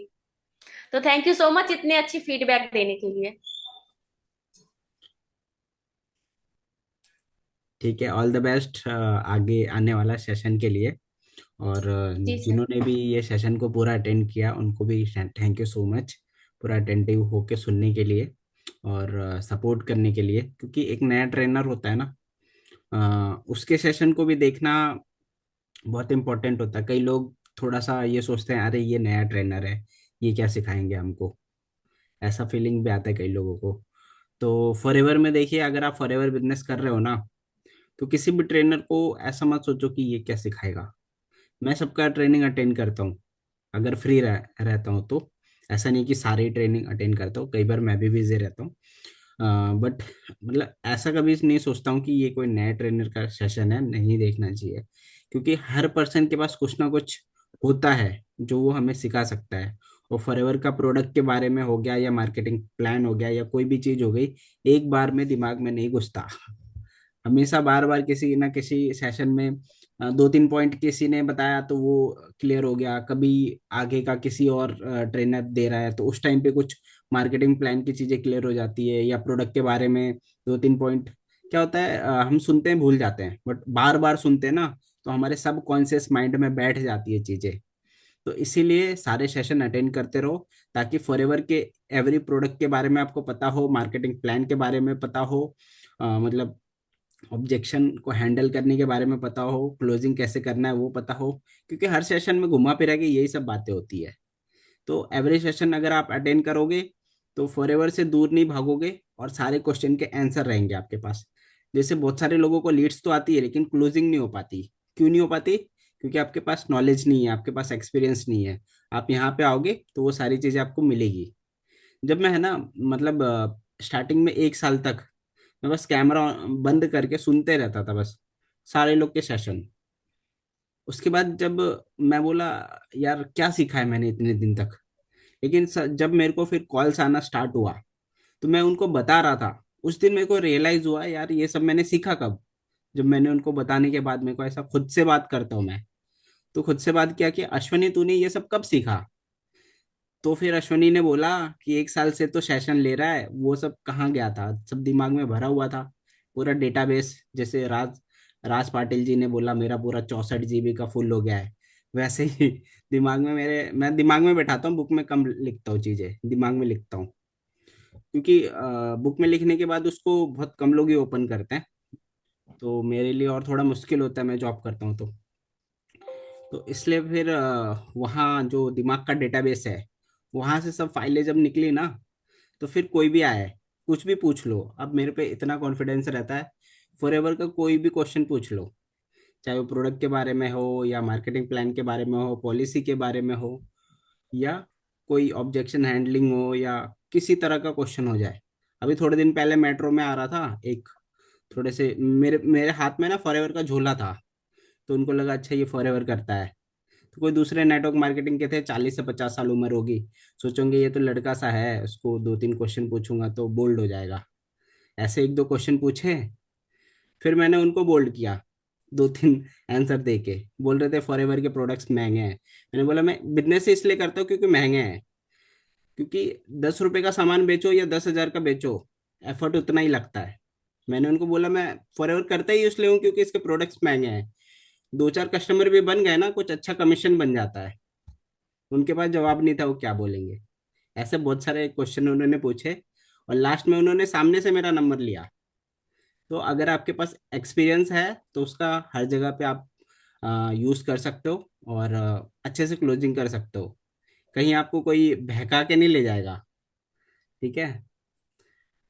तो थैंक यू सो मच इतने अच्छी फीडबैक देने के लिए। ठीक है, ऑल द बेस्ट आगे आने वाला सेशन के लिए। और जी सर। जिन्होंने भी ये सेशन को पूरा अटेंड किया उनको भी थैंक यू सो मच, पूरा अटेंटिव होके सुनने के लिए और सपोर्ट करने के लिए। क्योंकि एक नया ट्रेनर होता है ना, उसके सेशन को भी देखना बहुत इंपॉर्टेंट होता है। कई लोग थोड़ा सा ये सोचते हैं, अरे ये नया ट्रेनर है, ये क्या सिखाएंगे हमको, ऐसा फीलिंग भी आता है कई लोगों को। तो फॉरएवर में देखिए, अगर आप फॉरएवर बिजनेस कर रहे हो ना, तो किसी भी ट्रेनर को ऐसा मत सोचो कि ये क्या सिखाएगा। मैं सबका ट्रेनिंग अटेंड करता हूँ अगर फ्री रहता हूँ तो। ऐसा नहीं कि सारी ट्रेनिंग अटेंड करता हूँ, कई बार मैं भी बिजी रहता हूँ। बट मतलब ऐसा कभी नहीं सोचता हूँ कि ये कोई नए ट्रेनर का सेशन है, नहीं देखना चाहिए। क्योंकि हर पर्सन के पास कुछ ना कुछ होता है जो वो हमें सिखा सकता है। और फॉरएवर का प्रोडक्ट के बारे में हो गया, या मार्केटिंग प्लान हो गया, या कोई भी चीज हो गई, एक बार में दिमाग में नहीं घुसता। हमेशा बार बार किसी ना किसी सेशन में 2-3 पॉइंट किसी ने बताया तो वो क्लियर हो गया। कभी आगे का किसी और ट्रेनर दे रहा है तो उस टाइम पे कुछ मार्केटिंग प्लान की चीजें क्लियर हो जाती है, या प्रोडक्ट के बारे में 2-3 पॉइंट। क्या होता है, हम सुनते हैं भूल जाते हैं, बट बार बार सुनते हैं ना, तो हमारे सब कॉन्शियस माइंड में बैठ जाती है चीजें। तो इसीलिए सारे सेशन अटेंड करते रहो, ताकि फॉरएवर के एवरी प्रोडक्ट के बारे में आपको पता हो, मार्केटिंग प्लान के बारे में पता हो, मतलब ऑब्जेक्शन को हैंडल करने के बारे में पता हो, क्लोजिंग कैसे करना है वो पता हो। क्योंकि हर सेशन में घुमा फिरा के यही सब बातें होती है। तो एवरी सेशन अगर आप अटेंड करोगे तो फॉरएवर से दूर नहीं भागोगे, और सारे क्वेश्चन के आंसर रहेंगे आपके पास। जैसे बहुत सारे लोगों को लीड्स तो आती है लेकिन क्लोजिंग नहीं हो पाती। क्यों नहीं हो पाती? क्योंकि आपके पास नॉलेज नहीं है, आपके पास एक्सपीरियंस नहीं है। आप यहाँ पे आओगे तो वो सारी चीजें आपको मिलेगी। जब मैं है ना, मतलब स्टार्टिंग में 1 साल तक मैं बस कैमरा बंद करके सुनते रहता था बस। सारे लोग के सेशन। उसके बाद जब मैं बोला यार क्या सीखा है मैंने इतने दिन तक, लेकिन जब मेरे को फिर कॉल्स आना स्टार्ट हुआ तो मैं उनको बता रहा था। उस दिन मेरे को रियलाइज हुआ यार ये सब मैंने सीखा कब, जब मैंने उनको बताने के बाद मेरे को ऐसा खुद से बात करता हूँ मैं। तो खुद से बात किया कि अश्वनी तूने ये सब कब सीखा। तो फिर अश्वनी ने बोला कि 1 साल से तो सेशन ले रहा है, वो सब कहाँ गया था, सब दिमाग में भरा हुआ था पूरा डेटाबेस। जैसे राज राज पाटिल जी ने बोला मेरा पूरा 64 GB का फुल हो गया है, वैसे ही दिमाग में मेरे, मैं दिमाग में बैठाता हूँ, बुक में कम लिखता हूँ, चीजें दिमाग में लिखता हूँ। क्योंकि बुक में लिखने के बाद उसको बहुत कम लोग ही ओपन करते हैं, तो मेरे लिए और थोड़ा मुश्किल होता है, मैं जॉब करता हूँ तो इसलिए फिर वहाँ जो दिमाग का डेटाबेस है, वहां से सब फाइलें जब निकली ना, तो फिर कोई भी आए कुछ भी पूछ लो, अब मेरे पे इतना कॉन्फिडेंस रहता है। फॉरएवर का कोई भी क्वेश्चन पूछ लो, चाहे वो प्रोडक्ट के बारे में हो या मार्केटिंग प्लान के बारे में हो, पॉलिसी के बारे में हो, या कोई ऑब्जेक्शन हैंडलिंग हो, या किसी तरह का क्वेश्चन हो जाए। अभी थोड़े दिन पहले मेट्रो में आ रहा था एक, थोड़े से मेरे मेरे हाथ में ना फॉरएवर का झोला था, तो उनको लगा अच्छा ये फॉरएवर करता है। तो कोई दूसरे नेटवर्क मार्केटिंग के थे, 40 से 50 साल उम्र होगी, सोचोगे ये तो लड़का सा है, उसको 2-3 क्वेश्चन पूछूंगा तो बोल्ड हो जाएगा। ऐसे 1-2 क्वेश्चन पूछे, फिर मैंने उनको बोल्ड किया, 2-3 आंसर दे के। बोल रहे थे फॉरएवर के प्रोडक्ट्स महंगे हैं। मैंने बोला मैं बिजनेस इसलिए करता हूँ क्योंकि महंगे हैं, क्योंकि 10 रुपए का सामान बेचो या 10,000 का बेचो, एफर्ट उतना ही लगता है। मैंने उनको बोला मैं फॉरएवर करता ही इसलिए हूँ क्योंकि इसके प्रोडक्ट्स महंगे हैं, 2-4 कस्टमर भी बन गए ना, कुछ अच्छा कमीशन बन जाता है। उनके पास जवाब नहीं था, वो क्या बोलेंगे। ऐसे बहुत सारे क्वेश्चन उन्होंने पूछे, और लास्ट में उन्होंने सामने से मेरा नंबर लिया। तो अगर आपके पास एक्सपीरियंस है तो उसका हर जगह पे आप यूज कर सकते हो, और अच्छे से क्लोजिंग कर सकते हो, कहीं आपको कोई बहका के नहीं ले जाएगा। ठीक है,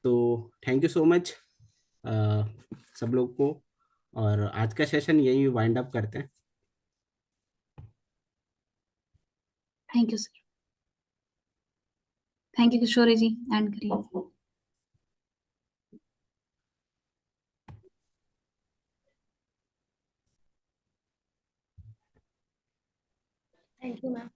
तो थैंक यू सो मच सब लोग को, और आज का सेशन यही वाइंड अप करते हैं। Thank you sir. Thank you Kishori ji end करिए। Thank you ma'am.